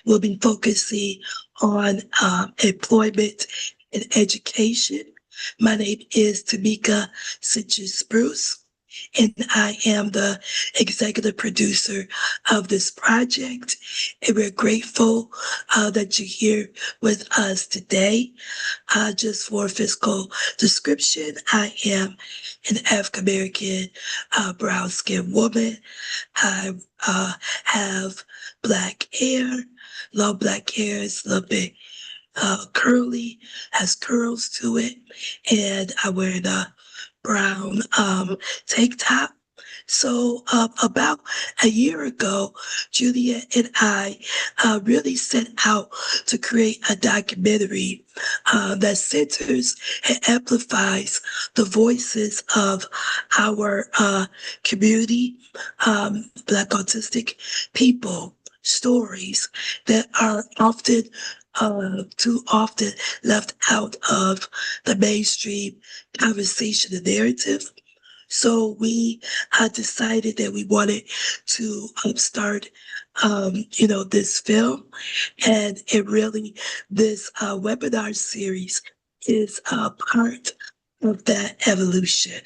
we'll be focusing on employment and education. My name is Tamika Citrus-Bruce, and I am the executive producer of this project. And we're grateful that you're here with us today. Just for physical description, I am an African-American brown-skinned woman. I have black hair, long black hair, is a little bit curly, has curls to it, and I wear the brown tank top. So about a year ago, Julia and I really set out to create a documentary that centers and amplifies the voices of our community, Black autistic people, stories that are often too often left out of the mainstream conversation and narrative. So we decided that we wanted to start, this film, and it really, this webinar series is a part of that evolution.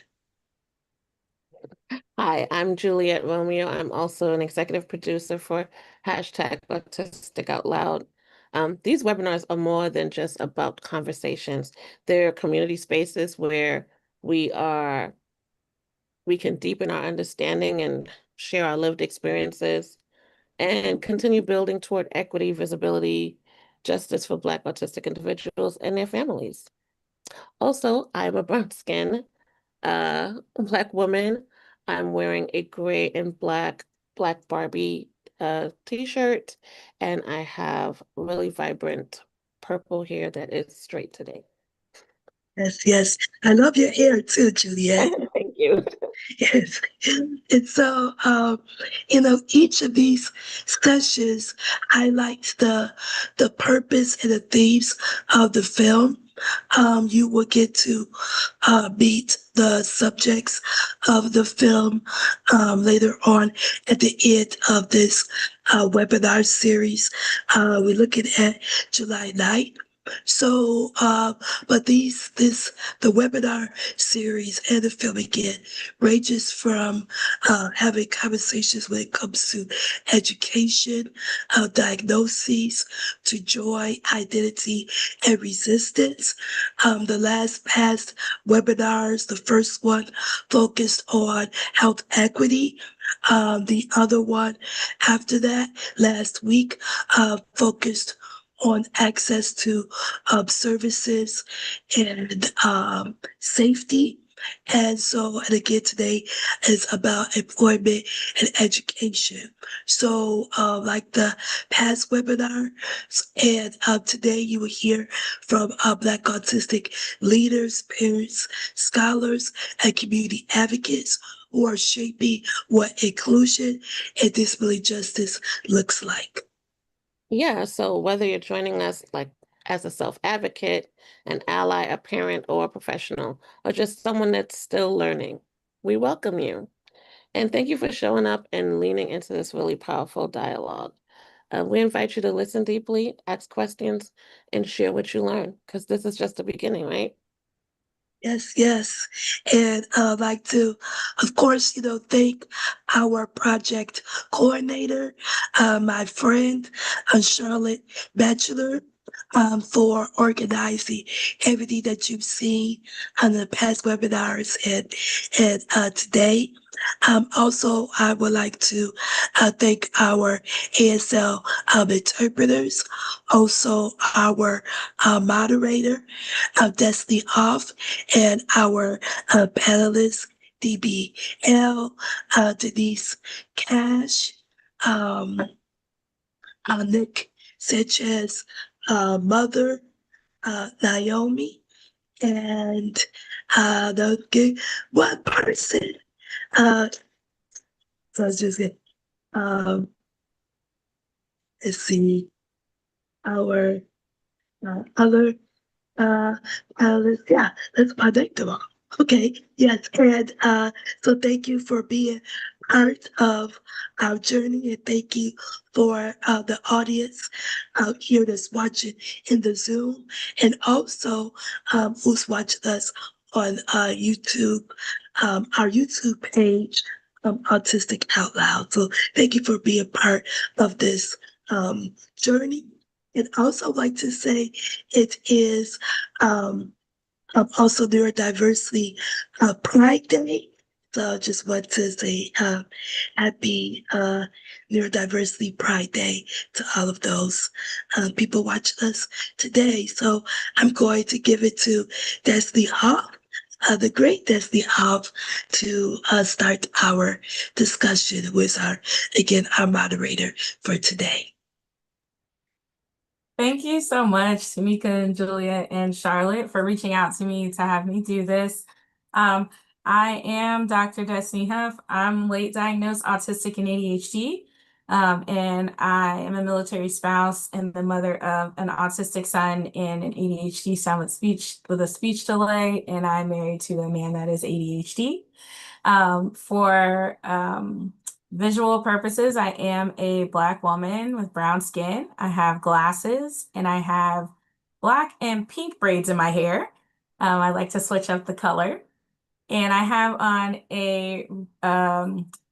Hi, I'm Juliet Romeo. I'm also an executive producer for #Autistic Out Loud. These webinars are more than just about conversations. They're community spaces where we can deepen our understanding and share our lived experiences and continue building toward equity, visibility, justice for Black autistic individuals and their families. Also, I'm a brown-skinned Black woman. I'm wearing a gray and black Barbie t-shirt, and I have really vibrant purple hair that is straight today. Yes, yes. I love your hair too, Juliet. Thank you. Yes. And so, each of these sessions highlights the purpose and the themes of the film. You will get to meet the subjects of the film later on at the end of this webinar series. We're looking at July 9th. So, but the webinar series and the film again ranges from having conversations when it comes to education, diagnoses, to joy, identity, and resistance. The past webinars, the first one focused on health equity. The other one after that, last week, focused on access to services and safety. And so, and again, today is about employment and education. So, like the past webinar, and today you will hear from Black autistic leaders, parents, scholars, and community advocates who are shaping what inclusion and disability justice looks like. Yeah, so whether you're joining us like as a self-advocate, an ally, a parent, or a professional, or just someone that's still learning, we welcome you. And thank you for showing up and leaning into this really powerful dialogue. We invite you to listen deeply, ask questions, and share what you learn, because this is just the beginning, right? Yes, yes. And I'd like to, of course, thank our project coordinator, my friend, Charlotte Batchelor, for organizing everything that you've seen on the past webinars and today. Also, I would like to thank our ASL interpreters, also our moderator, Destiny Off, and our panelists, DBL, Denise Cash, Nick Sanchez, Mother, Naomi, and the one person. So I was just getting, let's see, our other yeah, let's predict them all. Okay, yes, and so thank you for being part of our journey, and thank you for the audience out here that's watching in the Zoom, and also who's watching us on YouTube, our YouTube page, Autistic Out Loud. So thank you for being part of this journey. And also like to say it is also Neurodiversity Pride Day. So just want to say happy Neurodiversity Pride Day to all of those people watching us today. So I'm going to give it to Destiny Hoff, the great Destiny Hoff, to start our discussion with our moderator for today. Thank you so much, Tamika and Julia and Charlotte, for reaching out to me to have me do this. I am Dr. Destiny Huff. I'm late diagnosed autistic and ADHD, and I am a military spouse and the mother of an autistic son and an ADHD son with a speech delay, and I'm married to a man that is ADHD. For visual purposes, I am a Black woman with brown skin. I have glasses and I have black and pink braids in my hair. I like to switch up the color. And I have on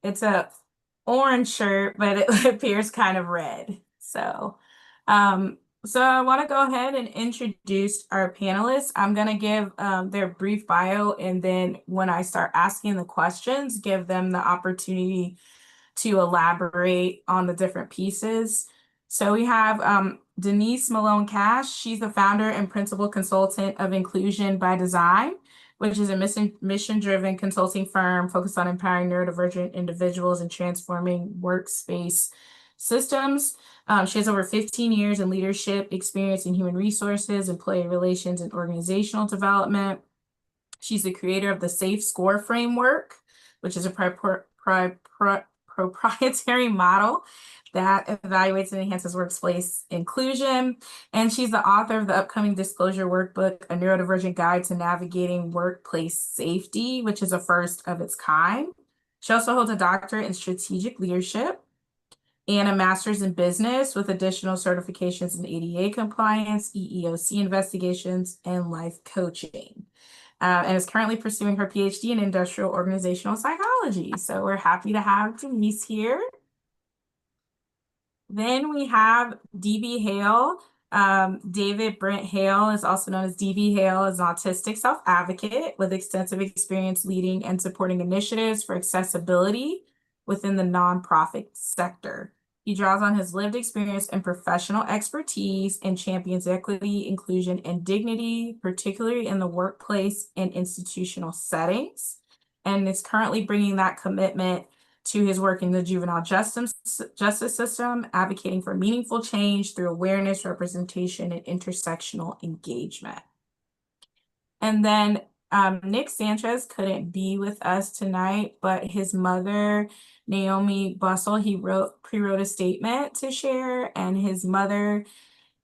it's a orange shirt, but it appears kind of red. So I want to go ahead and introduce our panelists. I'm going to give their brief bio, and then when I start asking the questions, give them the opportunity to elaborate on the different pieces. So we have Denise Malone Cash. She's the founder and principal consultant of Inclusion by Design, which is a mission-driven consulting firm focused on empowering neurodivergent individuals and transforming workspace systems. She has over 15 years in leadership experience in human resources, employee relations, and organizational development. She's the creator of the Safe Score Framework, which is a proprietary model that evaluates and enhances workplace inclusion. And she's the author of the upcoming Disclosure Workbook, A Neurodivergent Guide to Navigating Workplace Safety, which is a first of its kind. She also holds a doctorate in strategic leadership and a master's in business with additional certifications in ADA compliance, EEOC investigations, and life coaching. And is currently pursuing her PhD in industrial organizational psychology. So we're happy to have Denise here. Then we have DB Hale. David Brent Hale is also known as DB Hale, is an autistic self-advocate with extensive experience leading and supporting initiatives for accessibility within the nonprofit sector. He draws on his lived experience and professional expertise and champions equity, inclusion, and dignity, particularly in the workplace and institutional settings, and is currently bringing that commitment to his work in the juvenile justice system, advocating for meaningful change through awareness, representation, and intersectional engagement. And then Nick Sanchez couldn't be with us tonight, but his mother, Naomi Bustle, he pre-wrote a statement to share, and his mother,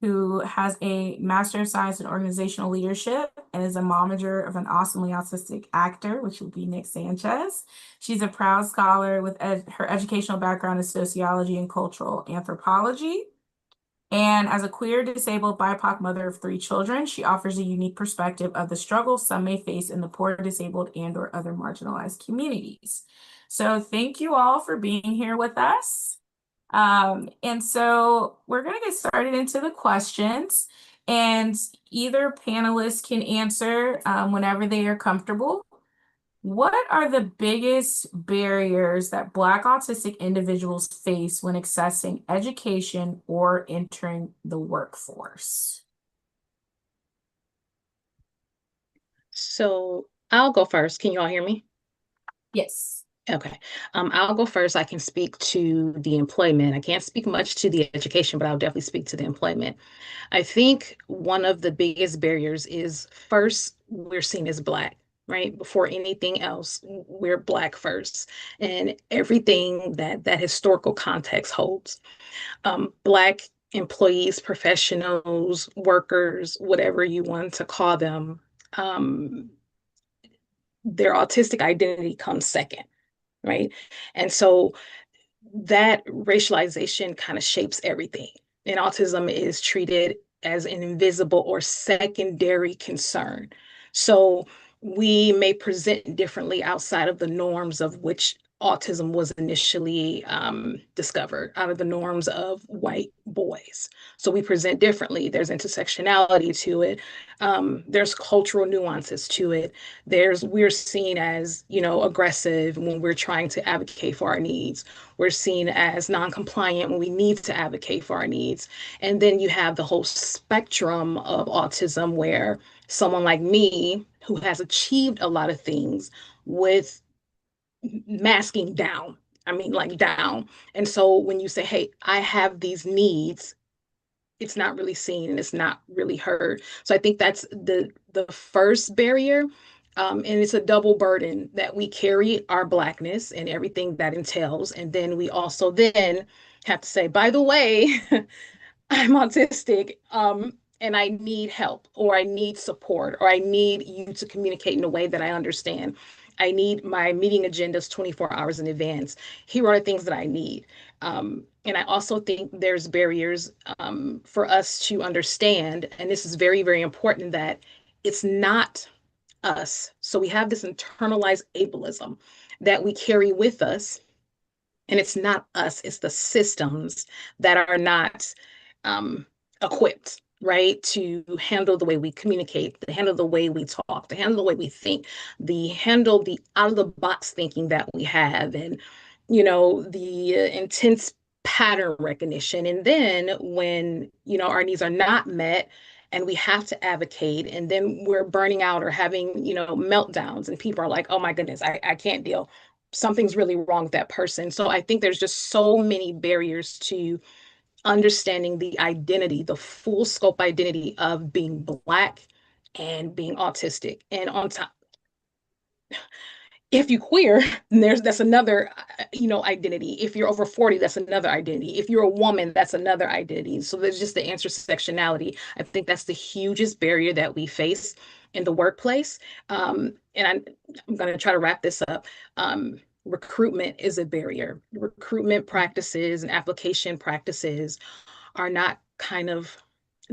who has a Master of Science in Organizational Leadership and is a momager of an awesomely autistic actor, which would be Nick Sanchez. She's a proud scholar with her educational background in sociology and cultural anthropology. And as a queer, disabled, BIPOC mother of 3 children, she offers a unique perspective of the struggles some may face in the poor, disabled, and or other marginalized communities. So thank you all for being here with us. And so we're going to get started into the questions, and either panelist can answer whenever they are comfortable. What are the biggest barriers that Black autistic individuals face when accessing education or entering the workforce? So I'll go first. Can you all hear me? Yes. Okay. I'll go first. I can speak to the employment. I can't speak much to the education, but I'll definitely speak to the employment. I think one of the biggest barriers is, first, we're seen as Black, right? Before anything else, we're Black first, and everything that historical context holds. Black employees, professionals, workers, whatever you want to call them, their autistic identity comes second, right? And so that racialization kind of shapes everything. and autism is treated as an invisible or secondary concern. So we may present differently outside of the norms of which autism was initially discovered, out of the norms of white boys. So we present differently. There's intersectionality to it. There's cultural nuances to it. We're seen as, aggressive when we're trying to advocate for our needs. We're seen as non-compliant when we need to advocate for our needs. And then you have the whole spectrum of autism where someone like me, who has achieved a lot of things with masking down. I mean, like down. And so when you say, hey, I have these needs, it's not really seen and it's not really heard. So I think that's the first barrier. And it's a double burden that we carry our Blackness and everything that entails. And then we also then have to say, by the way, I'm autistic, and I need help, or I need support, or I need you to communicate in a way that I understand. I need my meeting agendas 24 hours in advance. Here are the things that I need. And I also think there's barriers for us to understand, and this is very, very important, that it's not us. So we have this internalized ableism that we carry with us, and it's not us, it's the systems that are not equipped, right, to handle the way we communicate, to handle the way we talk, to handle the way we think, handle the out of the box thinking that we have, and the intense pattern recognition. And then when our needs are not met and we have to advocate, and then we're burning out or having meltdowns, and people are like, oh my goodness, I can't deal, something's really wrong with that person. So I think there's just so many barriers to understanding the identity, the full scope identity of being Black and being autistic. And on top, if you queer, that's another identity. If you're over 40, that's another identity. If you're a woman, that's another identity. So there's just the intersectionality. I think that's the hugest barrier that we face in the workplace. And I'm going to try to wrap this up. Recruitment is a barrier. Recruitment practices and application practices are not kind of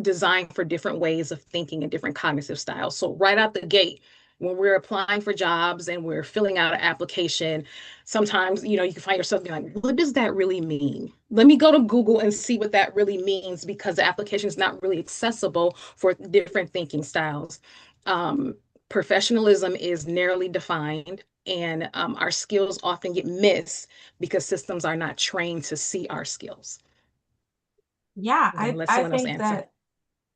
designed for different ways of thinking and different cognitive styles. So right out the gate, when we're applying for jobs and we're filling out an application, sometimes, you can find yourself being like, what does that really mean? Let me go to Google and see what that really means, because the application is not really accessible for different thinking styles. Professionalism is narrowly defined, and our skills often get missed because systems are not trained to see our skills. Yeah, I think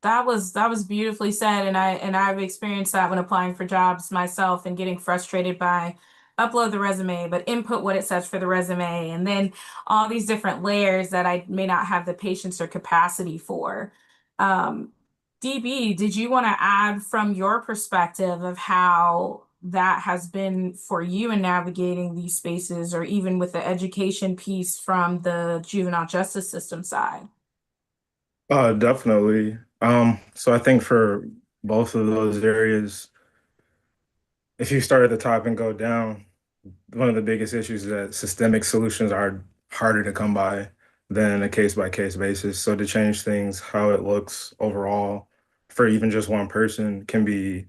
that was beautifully said, and I've experienced that when applying for jobs myself and getting frustrated by upload the resume, but input what it says for the resume, and then all these different layers that I may not have the patience or capacity for. DB, did you want to add from your perspective of how that has been for you in navigating these spaces, or even with the education piece from the juvenile justice system side? Definitely. So I think for both of those areas, if you start at the top and go down, one of the biggest issues is that systemic solutions are harder to come by than a case-by-case basis. So to change things, how it looks overall for even just one person can be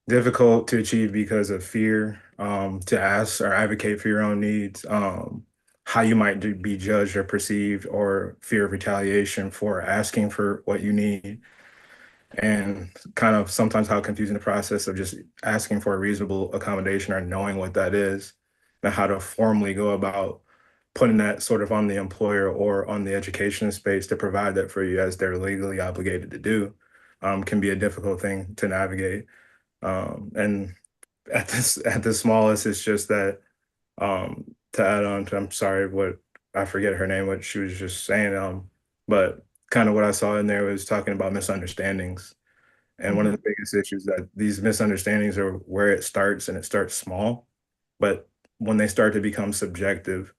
difficult to achieve because of fear, to ask or advocate for your own needs, how you might be judged or perceived, or fear of retaliation for asking for what you need. And kind of sometimes how confusing the process of just asking for a reasonable accommodation or knowing what that is, and how to formally go about putting that sort of on the employer or on the education space to provide that for you as they're legally obligated to do, can be a difficult thing to navigate. And at the smallest, it's just that, to add on to, I'm sorry, I forget her name, what she was just saying, but kind of what I saw in there was talking about misunderstandings. And one of the biggest issues that these misunderstandings are where it starts, and it starts small, but when they start to become subjective,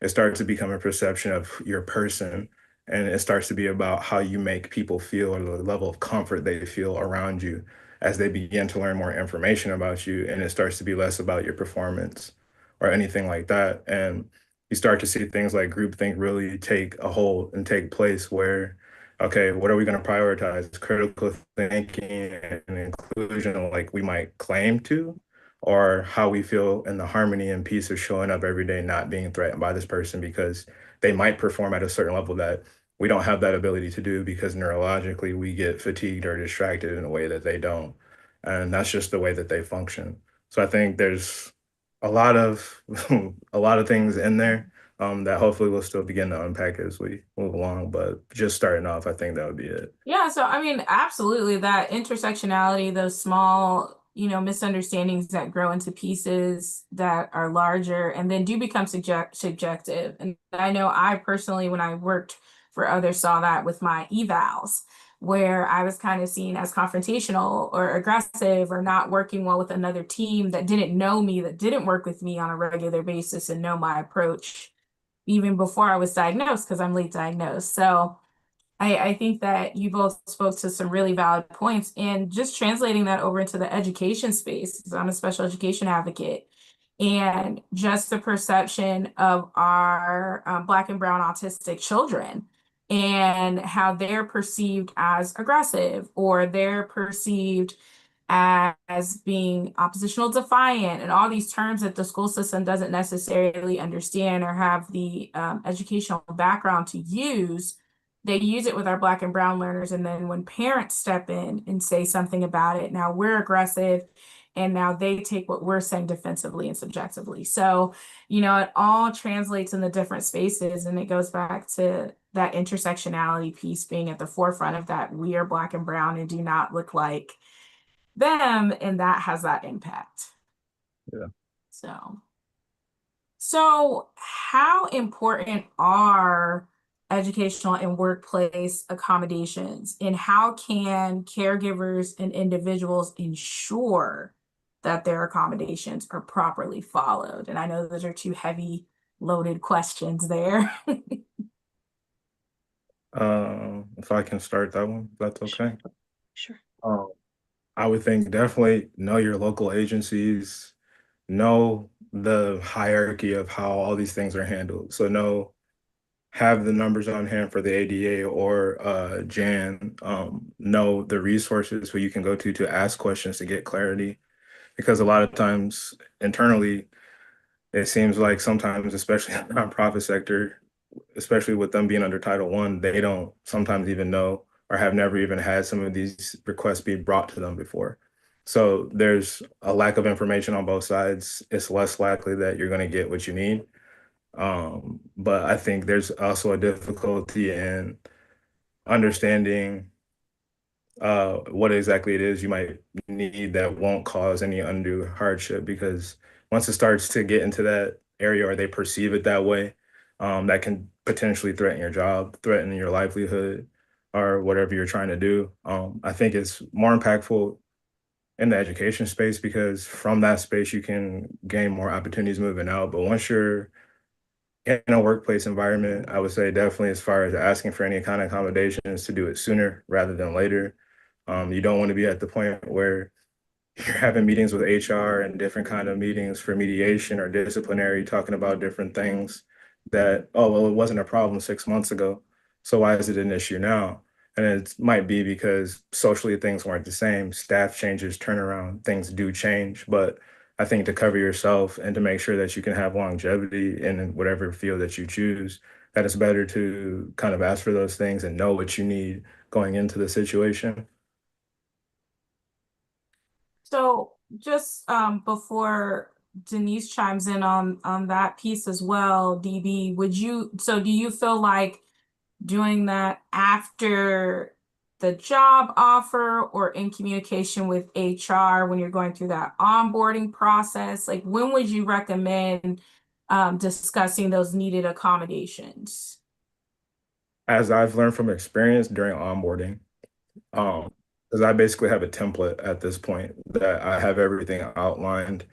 it starts to become a perception of your person, and it starts to be about how you make people feel, or the level of comfort they feel around you as they begin to learn more information about you. And it starts to be less about your performance or anything like that. And you start to see things like groupthink really take a hold and take place where, okay, what are we going to prioritize? Critical thinking and inclusion like we might claim to, or how we feel in the harmony and peace of showing up every day, not being threatened by this person because they might perform at a certain level that we don't have that ability to do because neurologically we get fatigued or distracted in a way that they don't. And that's just the way that they function. So I think there's a lot of a lot of things in there that hopefully we'll still begin to unpack as we move along. But just starting off, I think that would be it. Yeah, so I mean, absolutely, that intersectionality, those small, misunderstandings that grow into pieces that are larger and then do become subjective. And I know I personally, when I worked for others, saw that with my evals, where I was kind of seen as confrontational or aggressive or not working well with another team that didn't know me, that didn't work with me on a regular basis and know my approach even before I was diagnosed, because I'm late diagnosed. So I think that you both spoke to some really valid points, and just translating that over into the education space, because I'm a special education advocate, and just the perception of our Black and Brown autistic children and how they're perceived as aggressive or they're perceived as being oppositional defiant and all these terms that the school system doesn't necessarily understand or have the educational background to use. They use it with our Black and Brown learners. And then when parents step in and say something about it, now we're aggressive and now they take what we're saying defensively and subjectively. So, it all translates in the different spaces, and it goes back to that intersectionality piece being at the forefront of that. We are Black and Brown and do not look like them, and that has that impact. Yeah. So how important are educational and workplace accommodations, and how can caregivers and individuals ensure that their accommodations are properly followed? And I know those are two heavy loaded questions there. If I can start that one, if that's okay. Sure. I would think definitely know your local agencies, know the hierarchy of how all these things are handled. So have the numbers on hand for the ADA or Jan, know the resources where you can go to ask questions to get clarity. Because a lot of times internally, it seems like sometimes, especially in the nonprofit sector, especially with them being under Title I, they don't sometimes even know or have never even had some of these requests be brought to them before. So there's a lack of information on both sides. It's less likely that you're going to get what you need. But I think there's also a difficulty in understanding what exactly it is you might need that won't cause any undue hardship, because once it starts to get into that area or they perceive it that way, that can potentially threaten your job, threaten your livelihood, or whatever you're trying to do. I think it's more impactful in the education space because from that space you can gain more opportunities moving out. But once you're in a workplace environment, I would say definitely as far as asking for any kind of accommodations to do it sooner rather than later. You don't want to be at the point where you're having meetings with HR and different kind of meetings for mediation or disciplinary, talking about different things that, oh, well, it wasn't a problem 6 months ago, so why is it an issue now? And it might be because socially things weren't the same. Staff changes, turnaround, things do change. But I think to cover yourself and to make sure that you can have longevity in whatever field that you choose, that it's better to kind of ask for those things and know what you need going into the situation. So just before Denise chimes in on that piece as well, DB, do you feel like doing that after the job offer or in communication with HR when you're going through that onboarding process? Like, when would you recommend discussing those needed accommodations? As I've learned from experience during onboarding, because I basically have a template at this point that I have everything outlined.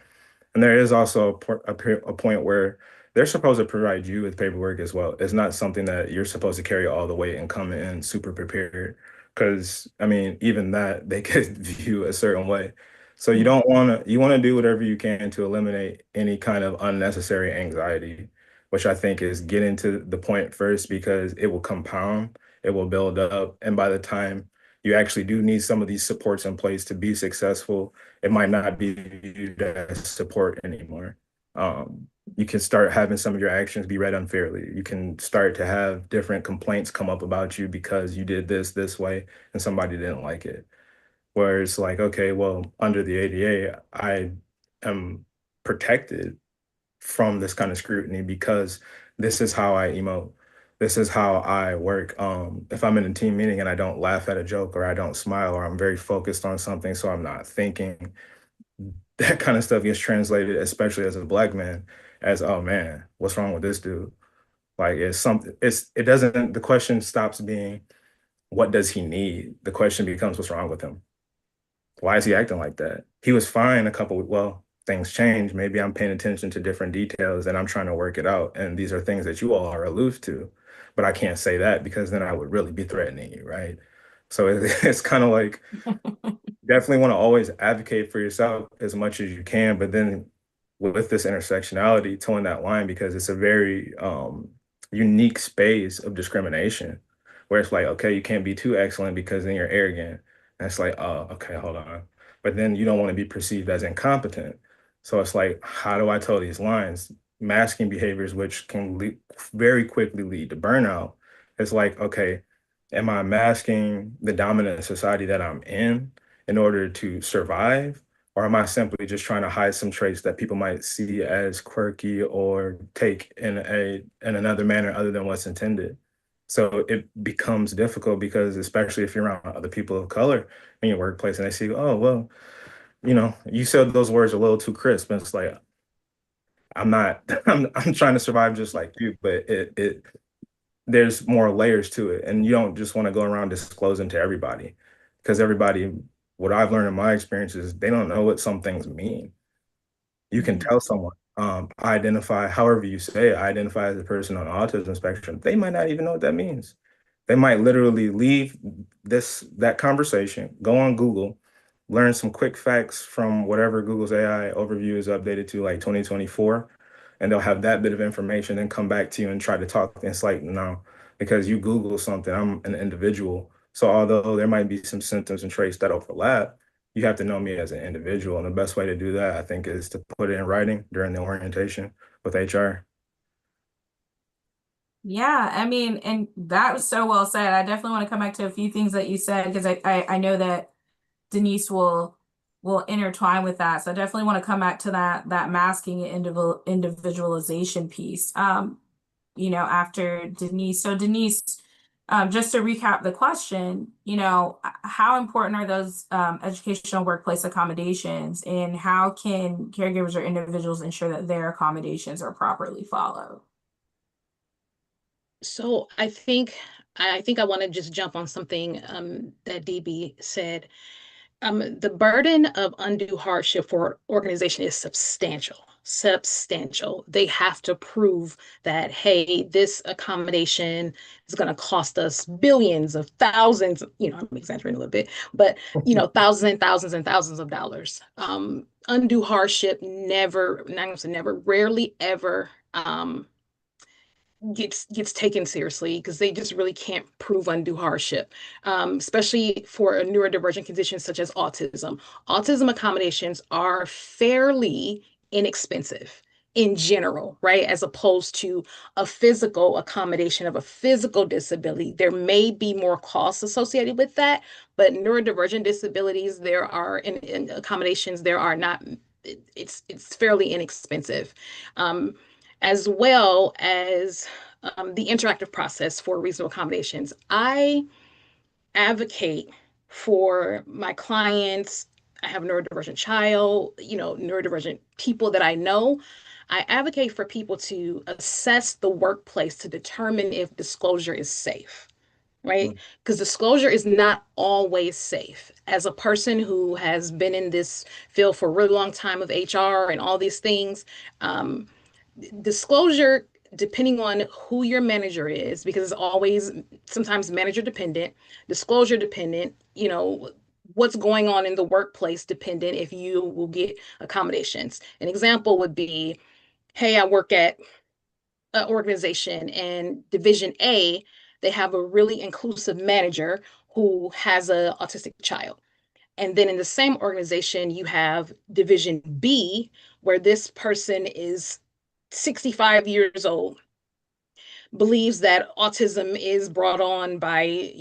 And there is also a point where they're supposed to provide you with paperwork as well. It's not something that you're supposed to carry all the way and come in super prepared. Because, I mean, even that, they could view a certain way. So you want to do whatever you can to eliminate any kind of unnecessary anxiety which I think is getting to the point first because it will compound, it will build up. And by the time you actually do need some of these supports in place to be successful, it might not be viewed as support anymore. You can start having some of your actions be read unfairly. You can start to have different complaints come up about you because you did this way and somebody didn't like it. Where it's like, okay, well, under the ADA, I am protected from this kind of scrutiny because this is how I emote. This is how I work. If I'm in a team meeting and I don't laugh at a joke or I don't smile or I'm very focused on something, so I'm not thinking, that kind of stuff gets translated, especially as a Black man, as, oh man, what's wrong with this dude? Like it's something, it doesn't, the question stops being, what does he need? The question becomes, what's wrong with him? Why is he acting like that? He was fine well, things change. Maybe I'm paying attention to different details and I'm trying to work it out. And these are things that you all are aloof to, but I can't say that because then I would really be threatening you, right? So it's kind of like, definitely want to always advocate for yourself as much as you can, but then with this intersectionality, towing that line because it's a very unique space of discrimination where it's like, okay, you can't be too excellent because then you're arrogant. And it's like, oh, okay, hold on. But then you don't want to be perceived as incompetent. So it's like, how do I toe these lines? Masking behaviors, which can very quickly lead to burnout. It's like, okay, am I masking the dominant society that I'm in order to survive? Or am I simply just trying to hide some traits that people might see as quirky or take in another manner other than what's intended? So it becomes difficult because especially if you're around other people of color in your workplace and they see, oh, well, you said those words a little too crisp. And it's like, I'm not, I'm trying to survive just like you, but there's more layers to it. And you don't just want to go around disclosing to everybody because everybody, what I've learned in my experience is they don't know what some things mean. You can tell someone, identify, however you say it, identify as a person on the autism spectrum. They might not even know what that means. They might literally leave that conversation, go on Google, learn some quick facts from whatever Google's AI overview is updated to like 2024, and they'll have that bit of information and come back to you and try to talk. And it's like, no, because you Google something, I'm an individual. So although there might be some symptoms and traits that overlap, you have to know me as an individual. And the best way to do that, I think, is to put it in writing during the orientation with HR. Yeah, I mean, and that was so well said. I definitely want to come back to a few things that you said because I know that Denise will intertwine with that. So I definitely want to come back to that masking and individualization piece. After Denise. So Denise, just to recap the question, how important are those educational workplace accommodations, and how can caregivers or individuals ensure that their accommodations are properly followed? So I think I want to just jump on something that DB said. The burden of undue hardship for organization is substantial. Substantial. They have to prove that, hey, this accommodation is going to cost us billions of thousands, I'm exaggerating a little bit, but, thousands and thousands and thousands of dollars. Undue hardship never, not gonna say never, rarely ever gets taken seriously because they just really can't prove undue hardship, especially for a neurodivergent condition such as autism. Autism accommodations are fairly inexpensive in general, right? As opposed to a physical accommodation of a physical disability. There may be more costs associated with that, but neurodivergent disabilities, there are in accommodations, there are not, it's fairly inexpensive. As well as the interactive process for reasonable accommodations. I advocate for my clients. I have a neurodivergent child, neurodivergent people that I know. I advocate for people to assess the workplace to determine if disclosure is safe, right? Because disclosure is not always safe. As a person who has been in this field for a really long time of HR and all these things, disclosure, depending on who your manager is, because it's always sometimes manager dependent, disclosure dependent, what's going on in the workplace dependent if you will get accommodations. An example would be, hey, I work at organization, and Division A, they have a really inclusive manager who has an autistic child. And then in the same organization, you have Division B, where this person is 65 years old, believes that autism is brought on by,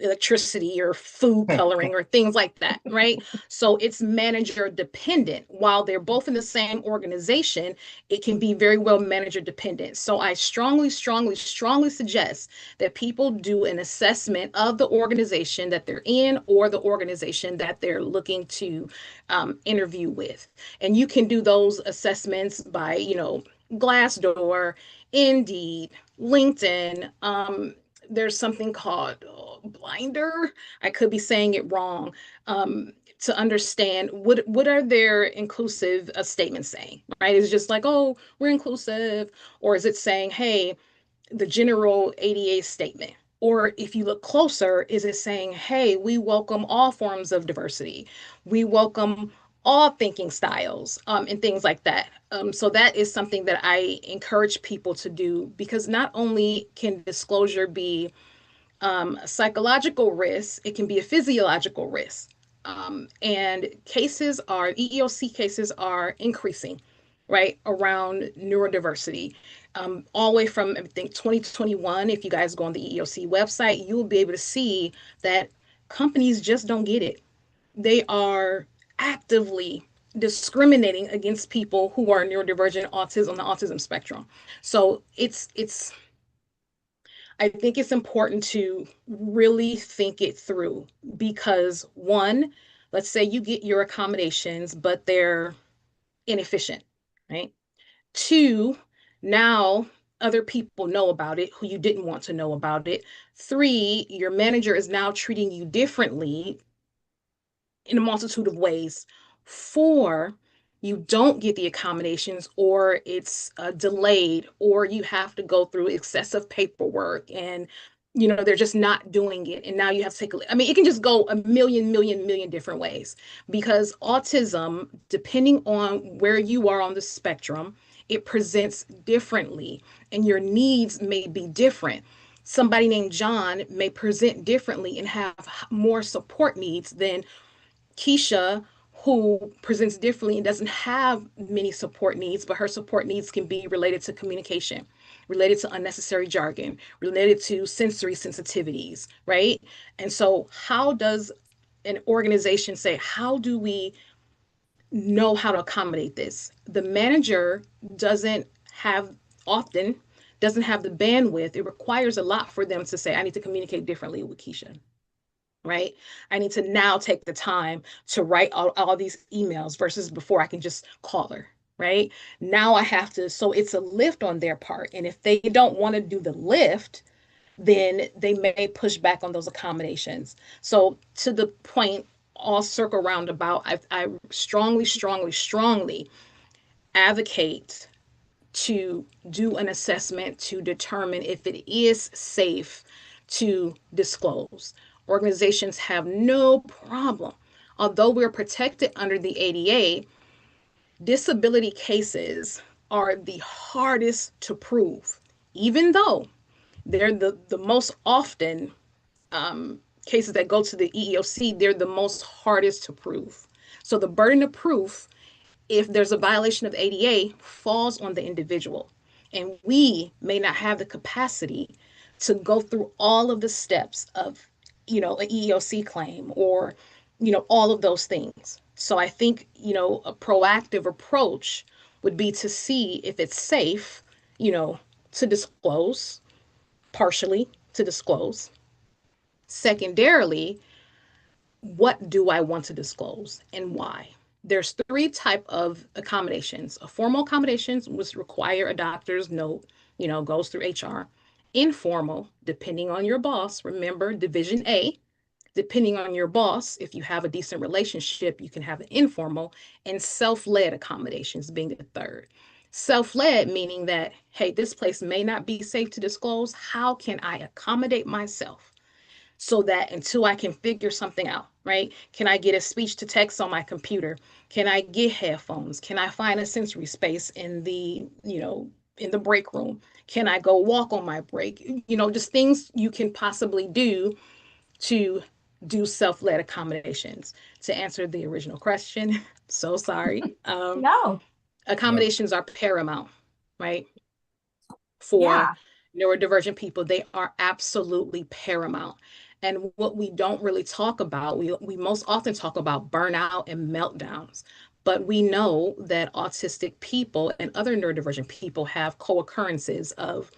electricity or food coloring or things like that, right? So it's manager dependent. While they're both in the same organization, it can be very well manager dependent. So I strongly, strongly, strongly suggest that people do an assessment of the organization that they're in or the organization that they're looking to interview with. And you can do those assessments by, Glassdoor, Indeed, LinkedIn. There's something called Blinder. I could be saying it wrong. To understand what are their inclusive statements saying, right? Is it just like, oh, we're inclusive, or is it saying, hey, the general ADA statement? Or if you look closer, is it saying, hey, we welcome all forms of diversity. We welcome all thinking styles, and things like that. So that is something that I encourage people to do, because not only can disclosure be a psychological risk, it can be a physiological risk. And EEOC cases are increasing, right, around neurodiversity. All the way from, I think, 2021, if you guys go on the EEOC website, you'll be able to see that companies just don't get it. They are actively discriminating against people who are neurodivergent autism on the autism spectrum. So I think it's important to really think it through, because one, let's say you get your accommodations, but they're inefficient, right? Two, now other people know about it who you didn't want to know about it. Three, your manager is now treating you differently in a multitude of ways. Four, you don't get the accommodations, or it's delayed, or you have to go through excessive paperwork, and they're just not doing it, and now you have to take it can just go a million different ways, because autism, depending on where you are on the spectrum, it presents differently, and your needs may be different. Somebody named John may present differently and have more support needs than Keisha, who presents differently and doesn't have many support needs, but her support needs can be related to communication, related to unnecessary jargon, related to sensory sensitivities, right? And so how does an organization say, how do we know how to accommodate this? The manager often doesn't have the bandwidth. It requires a lot for them to say, I need to communicate differently with Keisha, right? I need to now take the time to write all these emails versus before I can just call her, right? Now I have to, so it's a lift on their part. And if they don't want to do the lift, then they may push back on those accommodations. So to the point, all circle roundabout, I strongly, strongly, strongly advocate to do an assessment to determine if it is safe to disclose. Organizations have no problem. Although we're protected under the ADA, disability cases are the hardest to prove, even though they're the most often cases that go to the EEOC, they're the most hardest to prove. So the burden of proof, if there's a violation of ADA, falls on the individual. And we may not have the capacity to go through all of the steps of, an EEOC claim, or, all of those things. So I think, a proactive approach would be to see if it's safe, to disclose, partially to disclose. Secondarily, what do I want to disclose and why? There's three types of accommodations. A formal accommodations, which require a doctor's note, goes through HR. Informal, depending on your boss. Remember, Division A, depending on your boss, if you have a decent relationship, you can have an informal. And self-led accommodations being the third. Self-led meaning that, hey, this place may not be safe to disclose. How can I accommodate myself so that until I can figure something out, right? Can I get a speech to text on my computer? Can I get headphones? Can I find a sensory space in the, in the break room? Can I go walk on my break? Just things you can possibly do to do self-led accommodations. To answer the original question, so sorry. No. Accommodations are paramount, right? For Yeah. neurodivergent people, they are absolutely paramount. And what we don't really talk about, we most often talk about burnout and meltdowns, but we know that autistic people and other neurodivergent people have co-occurrences of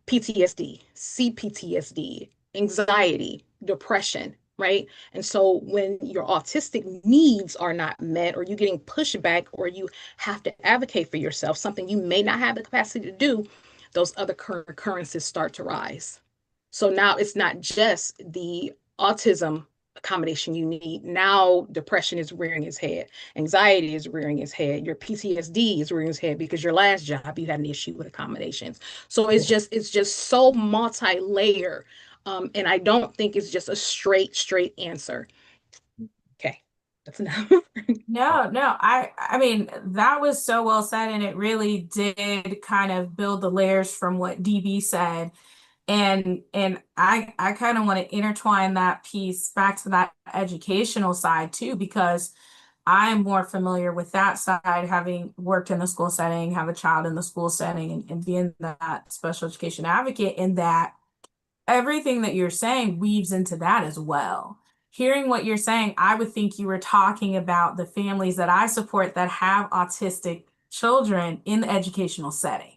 PTSD, CPTSD, anxiety, depression, right? And so when your autistic needs are not met, or you're getting pushback, or you have to advocate for yourself, something you may not have the capacity to do, those other occurrences start to rise. So now it's not just the autism accommodation you need. Now depression is rearing its head, anxiety is rearing its head, your PTSD is rearing its head because your last job you had an issue with accommodations. So it's just so multi-layer. And I don't think it's just a straight answer. Okay, that's enough. No, I mean, that was so well said, and it really did kind of build the layers from what DB said. And I kind of want to intertwine that piece back to that educational side too, because I'm more familiar with that side, having worked in the school setting, have a child in the school setting, and being that special education advocate, in that everything that you're saying weaves into that as well. Hearing what you're saying, I would think you were talking about the families that I support that have autistic children in the educational setting.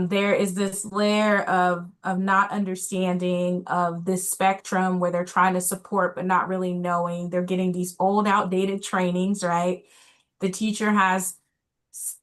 There is this layer of not understanding of this spectrum where they're trying to support but not really knowing. They're getting these old, outdated trainings, right? The teacher has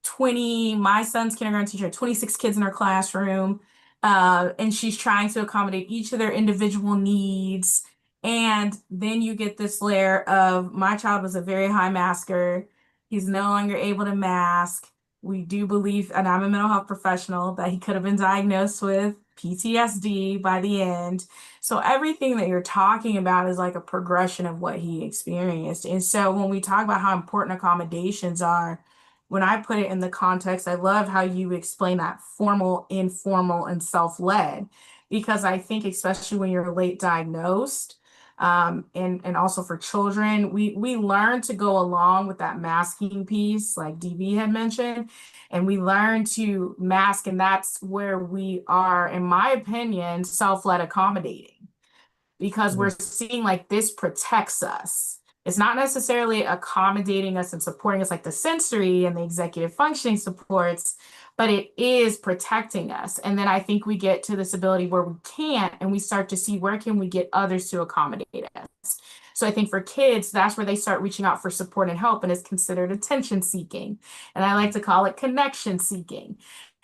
20, my son's kindergarten teacher, 26 kids in her classroom, and she's trying to accommodate each of their individual needs. And then you get this layer of, my child was a very high masker. He's no longer able to mask. We do believe, and I'm a mental health professional, that he could have been diagnosed with PTSD by the end. So everything that you're talking about is like a progression of what he experienced. And so when we talk about how important accommodations are, when I put it in the context, I love how you explain that formal, informal, and self-led, because I think especially when you're late diagnosed, and also for children, we learn to go along with that masking piece, like DB had mentioned, and we learn to mask, and that's where we are, in my opinion, self-led accommodating, because we're seeing like this protects us. It's not necessarily accommodating us and supporting us like the sensory and the executive functioning supports, but it is protecting us. And then I think we get to this ability where we can't, and we start to see, where can we get others to accommodate us? So I think for kids, that's where they start reaching out for support and help, and it's considered attention seeking. And I like to call it connection seeking,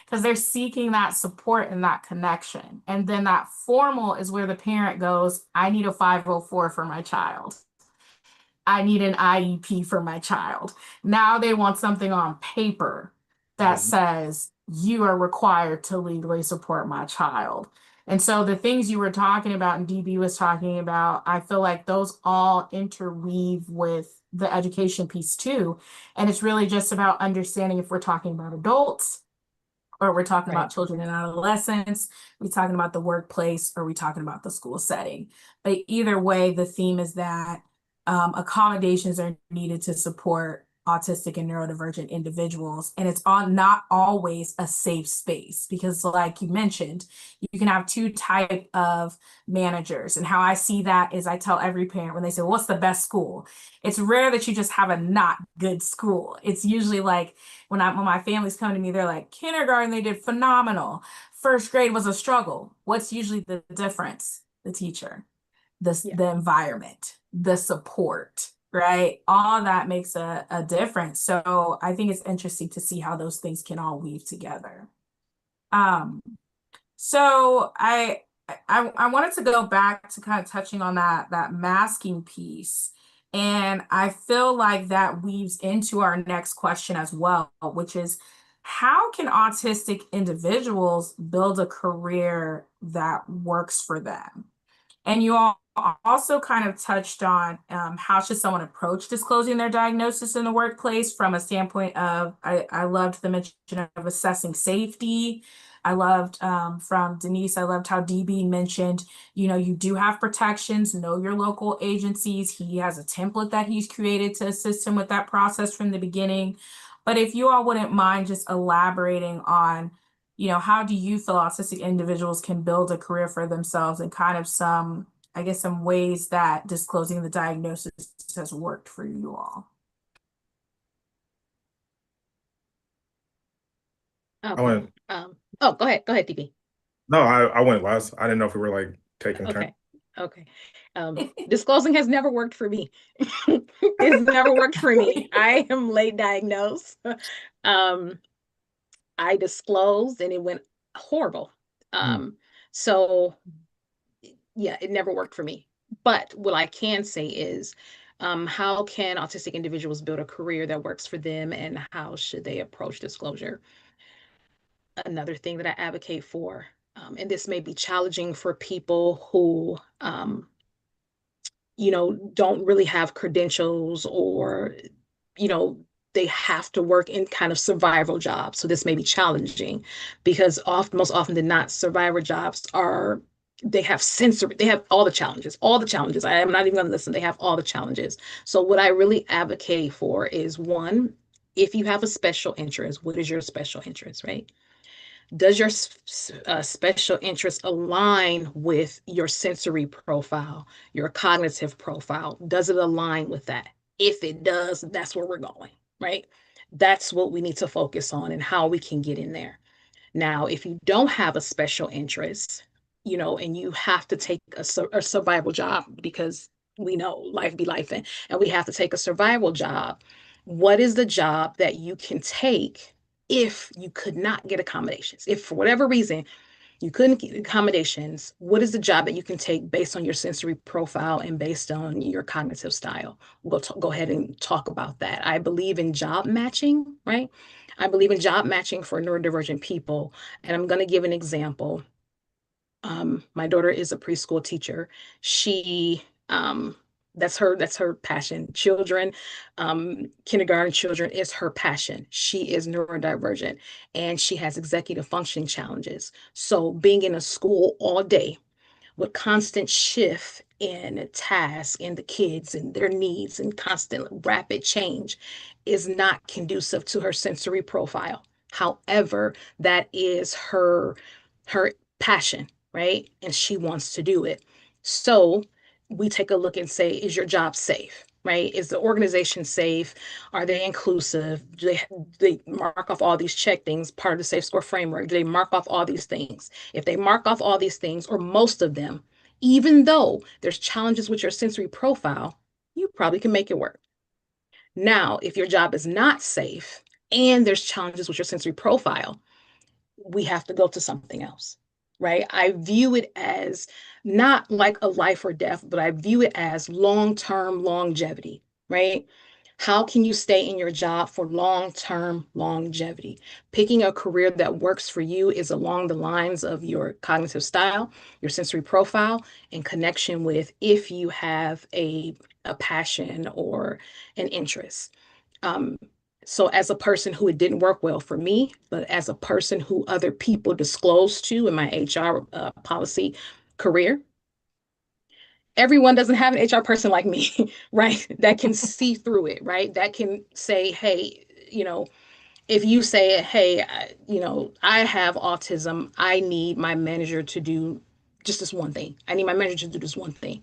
because they're seeking that support and that connection. And then that formal is where the parent goes, I need a 504 for my child. I need an IEP for my child. Now they want something on paper that says you are required to legally support my child. And so the things you were talking about and DB was talking about, I feel like those all interweave with the education piece too. And it's really just about understanding if we're talking about adults, or we're talking about children and adolescents, we're talking about the workplace, or we're talking about the school setting. But either way, the theme is that accommodations are needed to support autistic and neurodivergent individuals. And it's not always a safe space, because like you mentioned, you can have two type of managers. And how I see that is, I tell every parent when they say, well, what's the best school? It's rare that you just have a not good school. It's usually like, when my families come to me, they're like, kindergarten, they did phenomenal. First grade was a struggle. What's usually the difference? The teacher, the environment, the support, right? All that makes a difference. So I think it's interesting to see how those things can all weave together. So I wanted to go back to kind of touching on that masking piece. And I feel like that weaves into our next question as well, which is, how can autistic individuals build a career that works for them? And you all also kind of touched on how should someone approach disclosing their diagnosis in the workplace from a standpoint of, I loved the mention of assessing safety. I loved from Denise, I loved how DB mentioned, you do have protections, know your local agencies. He has a template that he's created to assist him with that process from the beginning. But if you all wouldn't mind just elaborating on, how do you feel autistic individuals can build a career for themselves, and kind of some ways that disclosing the diagnosis has worked for you all. I went. Go ahead, DB. No, I went last. I didn't know if we were like taking turn. Okay. Disclosing has never worked for me. It's never worked for me. I am late diagnosed. I disclosed and it went horrible. So yeah, it never worked for me. But what I can say is, how can autistic individuals build a career that works for them, and how should they approach disclosure? Another thing that I advocate for, and this may be challenging for people who, don't really have credentials, or, they have to work in kind of survival jobs. So this may be challenging because most often than not, survivor jobs they have all the challenges. I am not even going to listen. They have all the challenges. So what I really advocate for is, one, if you have a special interest, what is your special interest, right? Does your special interest align with your sensory profile, your cognitive profile? Does it align with that? If it does, that's where we're going, right? That's what we need to focus on and how we can get in there. Now, if you don't have a special interest, and you have to take a survival job, because we know life be life, and we have to take a survival job, what is the job that you can take if you could not get accommodations? If for whatever reason you couldn't get accommodations, what is the job that you can take based on your sensory profile and based on your cognitive style? We'll go ahead and talk about that. I believe in job matching, right? I believe in job matching for neurodivergent people. And I'm going to give an example. My daughter is a preschool teacher. She, that's her passion. Children, kindergarten children is her passion. She is neurodivergent and she has executive functioning challenges. So being in a school all day with constant shift in tasks and the kids and their needs and constant rapid change is not conducive to her sensory profile. However, that is her passion, right? And she wants to do it. So we take a look and say, is your job safe? Right? Is the organization safe? Are they inclusive? Do they mark off all these check things, part of the Safe Score framework? Do they mark off all these things? If they mark off all these things, or most of them, even though there's challenges with your sensory profile, you probably can make it work. Now, if your job is not safe and there's challenges with your sensory profile, we have to go to something else, right? I view it as not like a life or death, but I view it as long-term longevity, right? How can you stay in your job for long-term longevity? Picking a career that works for you is along the lines of your cognitive style, your sensory profile, and connection with if you have a passion or an interest. So as a person who it didn't work well for me, but as a person who other people disclosed to in my HR policy career, everyone doesn't have an HR person like me, right? That can see through it, right? That can say, hey, if you say, hey, I have autism, I need my manager to do just this one thing. I need my manager to do this one thing.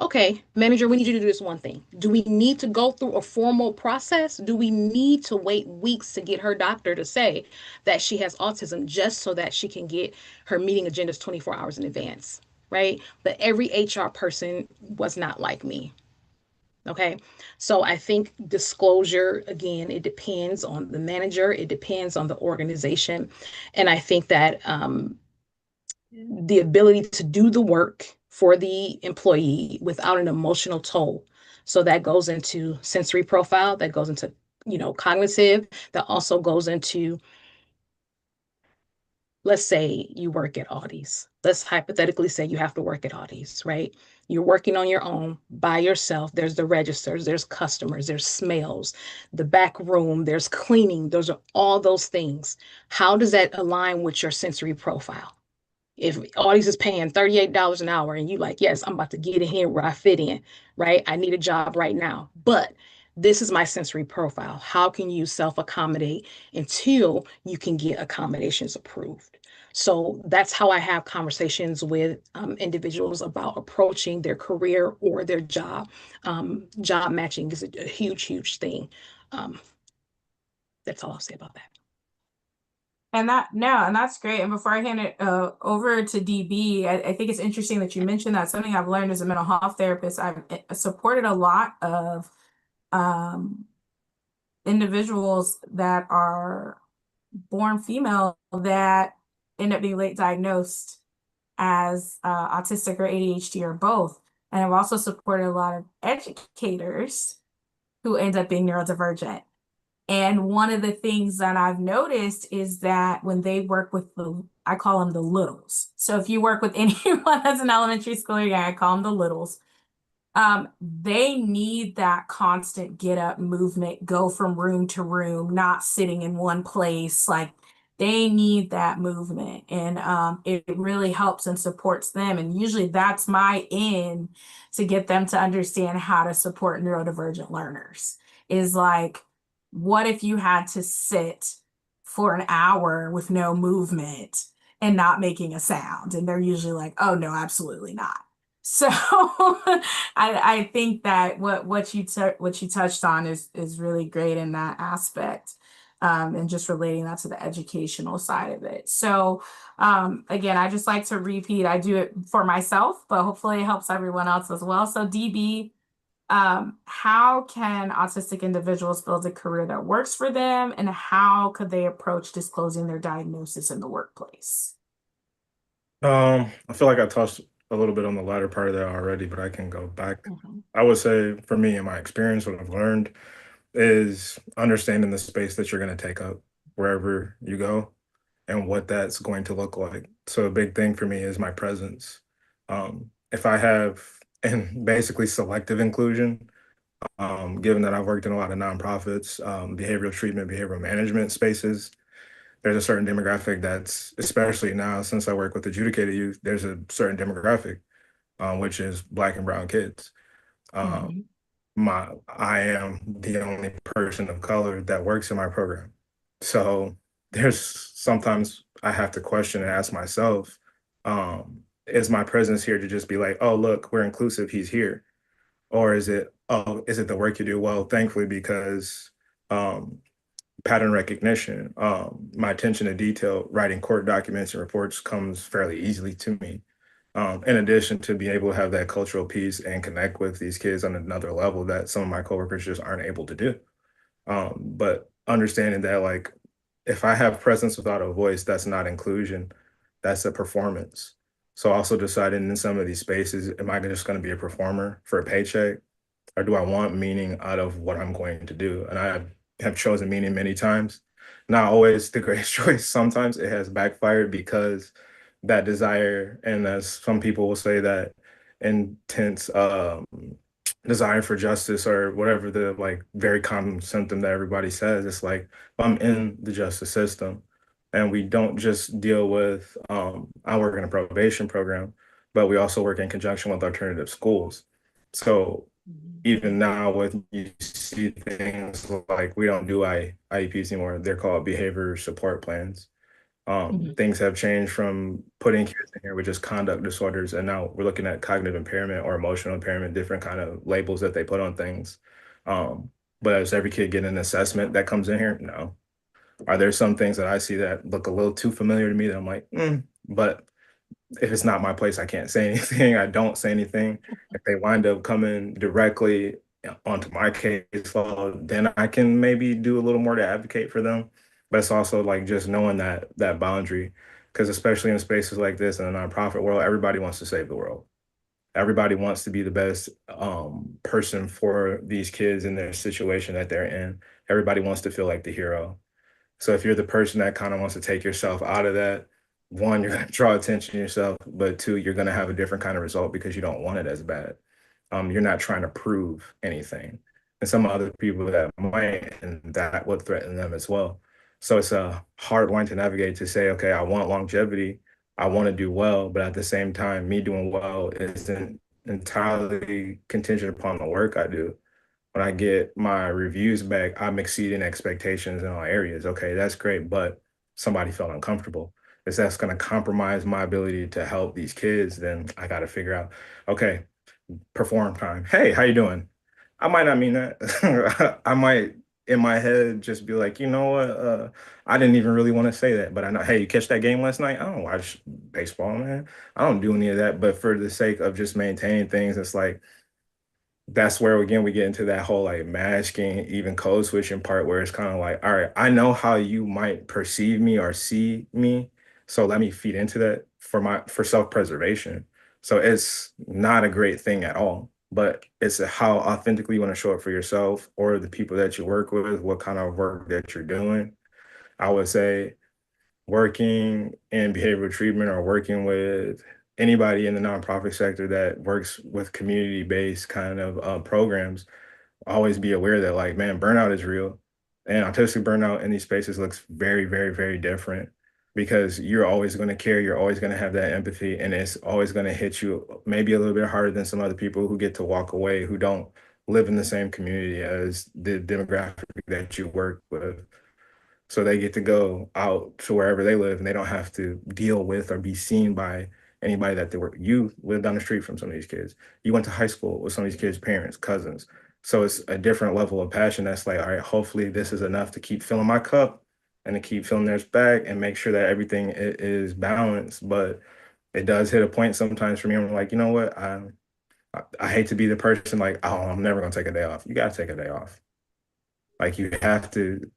Okay, manager, we need you to do this one thing. Do we need to go through a formal process? Do we need to wait weeks to get her doctor to say that she has autism just so that she can get her meeting agendas 24 hours in advance, right? But every HR person was not like me. Okay, so I think disclosure, again, it depends on the manager, it depends on the organization. And I think that the ability to do the work for the employee without an emotional toll. So that goes into sensory profile, that goes into, cognitive, that also goes into, let's say you work at Audis. Let's hypothetically say you have to work at Audis, right? You're working on your own by yourself. There's the registers, there's customers, there's smells, the back room, there's cleaning. Those are all those things. How does that align with your sensory profile? If Audie's is paying $38 an hour and you like, yes, I'm about to get in here where I fit in, right? I need a job right now, but this is my sensory profile. How can you self-accommodate until you can get accommodations approved? So that's how I have conversations with individuals about approaching their career or their job. Job matching is a huge, huge thing. That's all I'll say about that. And that's great. And before I hand it over to DB, I think it's interesting that you mentioned that. Something I've learned as a mental health therapist, I've supported a lot of individuals that are born female that end up being late diagnosed as autistic or ADHD or both. And I've also supported a lot of educators who end up being neurodivergent. And one of the things that I've noticed is that when they work with I call them the littles. So if you work with anyone that's an elementary schooler, yeah, I call them the littles. They need that constant get up movement, go from room to room, not sitting in one place. Like they need that movement, and it really helps and supports them. And usually that's my in to get them to understand how to support neurodivergent learners is like, what if you had to sit for an hour with no movement and not making a sound? And they're usually like, oh no, absolutely not. So I think that what you touched on is really great in that aspect, and just relating that to the educational side of it. So again, I just like to repeat, I do it for myself, but hopefully it helps everyone else as well. So DB, how can autistic individuals build a career that works for them, and how could they approach disclosing their diagnosis in the workplace? I feel like I touched a little bit on the latter part of that already, but I can go back. Mm-hmm. I would say for me, in my experience, what I've learned is understanding the space that you're going to take up wherever you go and what that's going to look like. So a big thing for me is my presence. If I have, and basically selective inclusion, given that I've worked in a lot of nonprofits, behavioral treatment, behavioral management spaces, there's a certain demographic that's, especially now since I work with adjudicated youth, there's a certain demographic, which is Black and brown kids. Mm-hmm. I am the only person of color that works in my program. So there's sometimes I have to question and ask myself, is my presence here to just be like, oh, look, we're inclusive, he's here? Or is it, oh, is it the work you do? Well, thankfully, because pattern recognition, my attention to detail, writing court documents and reports comes fairly easily to me. In addition to being able to have that cultural piece and connect with these kids on another level that some of my coworkers just aren't able to do. But understanding that, like, if I have presence without a voice, that's not inclusion, that's a performance. So also deciding in some of these spaces, am I just going to be a performer for a paycheck? Or do I want meaning out of what I'm going to do? And I have chosen meaning many times. Not always the greatest choice. Sometimes it has backfired because that desire, and as some people will say, that intense desire for justice or whatever the like very common symptom that everybody says, it's like, I'm in the justice system. And we don't just deal with, I work in a probation program, but we also work in conjunction with alternative schools. So even now with you see things like we don't do IEPs anymore. They're called behavior support plans. Things have changed from putting kids in here with just conduct disorders, and now we're looking at cognitive impairment or emotional impairment, different kind of labels that they put on things. But does every kid get an assessment that comes in here? No. Are there some things that I see that look a little too familiar to me that I'm like, but if it's not my place, I can't say anything. I don't say anything. If they wind up coming directly onto my caseload, then I can maybe do a little more to advocate for them. But it's also like just knowing that boundary, because especially in spaces like this in the nonprofit world, everybody wants to save the world. Everybody wants to be the best person for these kids in their situation that they're in. Everybody wants to feel like the hero. So if you're the person that kind of wants to take yourself out of that, one, you're going to draw attention to yourself, but two, you're going to have a different kind of result because you don't want it as bad. You're not trying to prove anything. And some other people that might, and that would threaten them as well. So it's a hard line to navigate to say, okay, I want longevity, I want to do well, but at the same time, me doing well isn't entirely contingent upon the work I do. When I get my reviews back, I'm exceeding expectations in all areas. Okay, that's great, but somebody felt uncomfortable. If that's going to compromise my ability to help these kids, then I got to figure out, okay, perform time. Hey, how you doing? I might not mean that. I might in my head just be like, you know what? I didn't even really want to say that, but I know, hey, you catch that game last night? I don't watch baseball, man. I don't do any of that. But for the sake of just maintaining things, it's like that's where again we get into that whole like masking, even code switching part where it's kind of like, all right, I know how you might perceive me or see me, so let me feed into that for self-preservation. So it's not a great thing at all, but it's how authentically you want to show up for yourself or the people that you work with, what kind of work that you're doing. I would say working in behavioral treatment or working with anybody in the nonprofit sector that works with community-based kind of programs, always be aware that like, man, burnout is real. And autistic burnout in these spaces looks very, very, very different because you're always going to care, you're always going to have that empathy, and it's always going to hit you maybe a little bit harder than some other people who get to walk away, who don't live in the same community as the demographic that you work with. So they get to go out to wherever they live and they don't have to deal with or be seen by anybody that they were. You live down the street from some of these kids. You went to high school with some of these kids' parents, cousins. So it's a different level of passion that's like, all right, hopefully this is enough to keep filling my cup and to keep filling theirs back and make sure that everything is balanced. But it does hit a point sometimes for me. I'm like, you know what? I hate to be the person like, oh, I'm never gonna take a day off. You gotta take a day off. Like you have to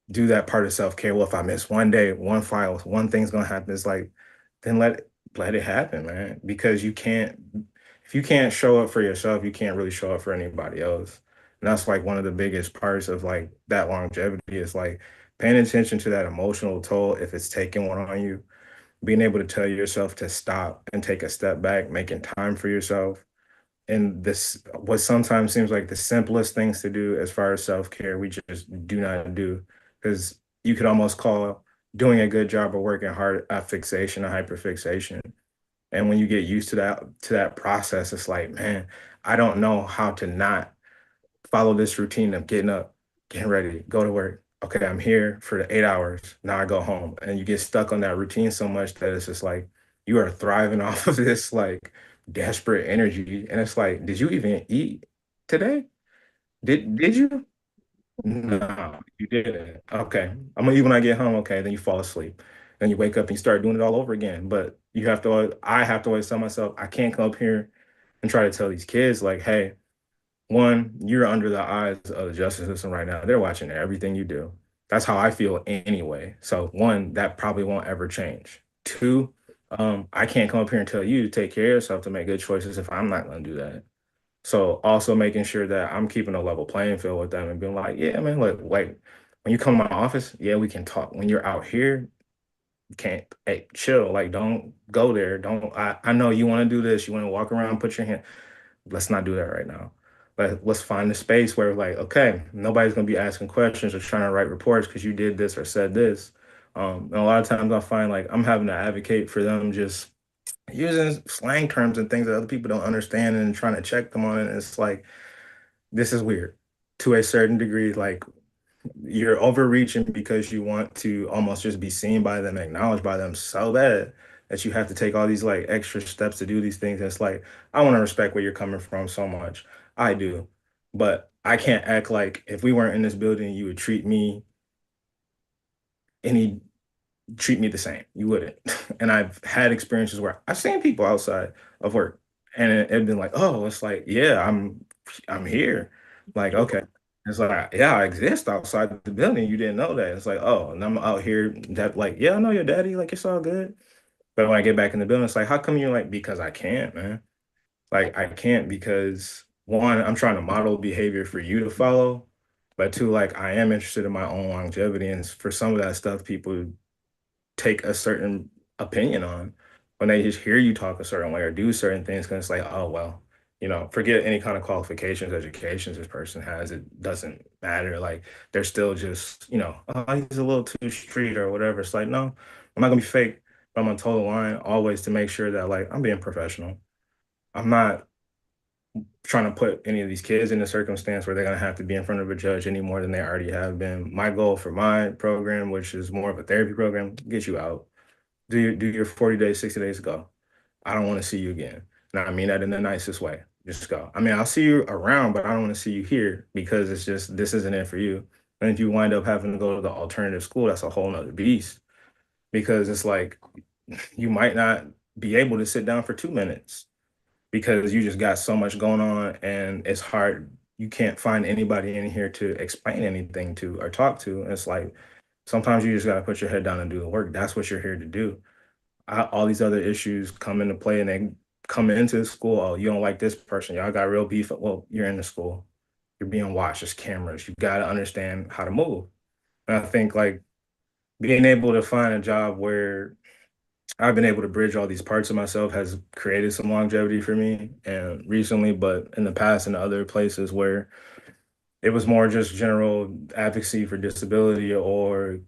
do that part of self-care. Well, if I miss one day, one file, one thing's gonna happen. It's like, then let it happen, man. Because you can't, if you can't show up for yourself, you can't really show up for anybody else. And that's like one of the biggest parts of like that longevity is like paying attention to that emotional toll if it's taking one on you, being able to tell yourself to stop and take a step back, making time for yourself. And this, what sometimes seems like the simplest things to do as far as self-care, we just do not do. Because you could almost call doing a good job of working hard a fixation, a hyperfixation. And when you get used to that process, it's like, man, I don't know how to not follow this routine of getting up, getting ready, go to work. Okay, I'm here for the 8 hours. Now I go home. And you get stuck on that routine so much that it's just like you are thriving off of this like desperate energy. And it's like, did you even eat today? Did you? No, you didn't. Okay. I'm gonna eat when I get home. Okay, then you fall asleep. Then you wake up and you start doing it all over again. But you have to I have to always tell myself, I can't come up here and try to tell these kids like, hey, one, you're under the eyes of the justice system right now. They're watching everything you do. That's how I feel anyway. So one, that probably won't ever change. Two, I can't come up here and tell you to take care of yourself to make good choices if I'm not going to do that. So also making sure that I'm keeping a level playing field with them and being like, yeah, man, look, like when you come to my office, yeah, we can talk. When you're out here, you can't, hey, chill. Like, don't go there. I know you want to do this. You want to walk around, put your hand. Let's not do that right now. Let's find a space where like, okay, nobody's gonna be asking questions or trying to write reports because you did this or said this. And a lot of times I find like I'm having to advocate for them just using slang terms and things that other people don't understand and trying to check them on it. And it's like, this is weird to a certain degree. Like you're overreaching because you want to almost just be seen by them, acknowledged by them so bad that you have to take all these like extra steps to do these things. And it's like, I want to respect where you're coming from so much. I do. But I can't act like if we weren't in this building, you would any treat me the same. You wouldn't. And I've had experiences where I've seen people outside of work and it'd been like, oh, it's like, yeah, I'm here. Like, okay. It's like, yeah, I exist outside the building. You didn't know that. It's like, oh, and I'm out here that like, yeah, I know your daddy, like it's all good. But when I get back in the building, it's like, how come you're like, because I can't, man. Like I can't because one, I'm trying to model behavior for you to follow. But two, like I am interested in my own longevity. And for some of that stuff, people take a certain opinion on, when they just hear you talk a certain way or do certain things, because it's like, oh, well, forget any kind of qualifications, educations this person has. It doesn't matter. Like, they're still just, oh, he's a little too street or whatever. It's like, no, I'm not gonna be fake, but I'm gonna toe the line always to make sure that, like, I'm being professional. I'm not trying to put any of these kids in a circumstance where they're going to have to be in front of a judge any more than they already have been. My goal for my program, which is more of a therapy program, get you out. Do your 40 days, 60 days, go. I don't want to see you again. Now, I mean that in the nicest way. Just go. I mean, I'll see you around, but I don't want to see you here because it's just, this isn't it for you. And if you wind up having to go to the alternative school, that's a whole nother beast, because it's like, you might not be able to sit down for 2 minutes because you just got so much going on, and it's hard. You can't find anybody in here to explain anything to or talk to. And it's like, sometimes you just got to put your head down and do the work. That's what you're here to do. All these other issues come into play, and they come into the school. Oh, you don't like this person. Y'all got real beef. Well, you're in the school. You're being watched. There's cameras. You got to understand how to move. And I think, like, being able to find a job where I've been able to bridge all these parts of myself has created some longevity for me, and recently, but in the past, in other places where it was more just general advocacy for disability or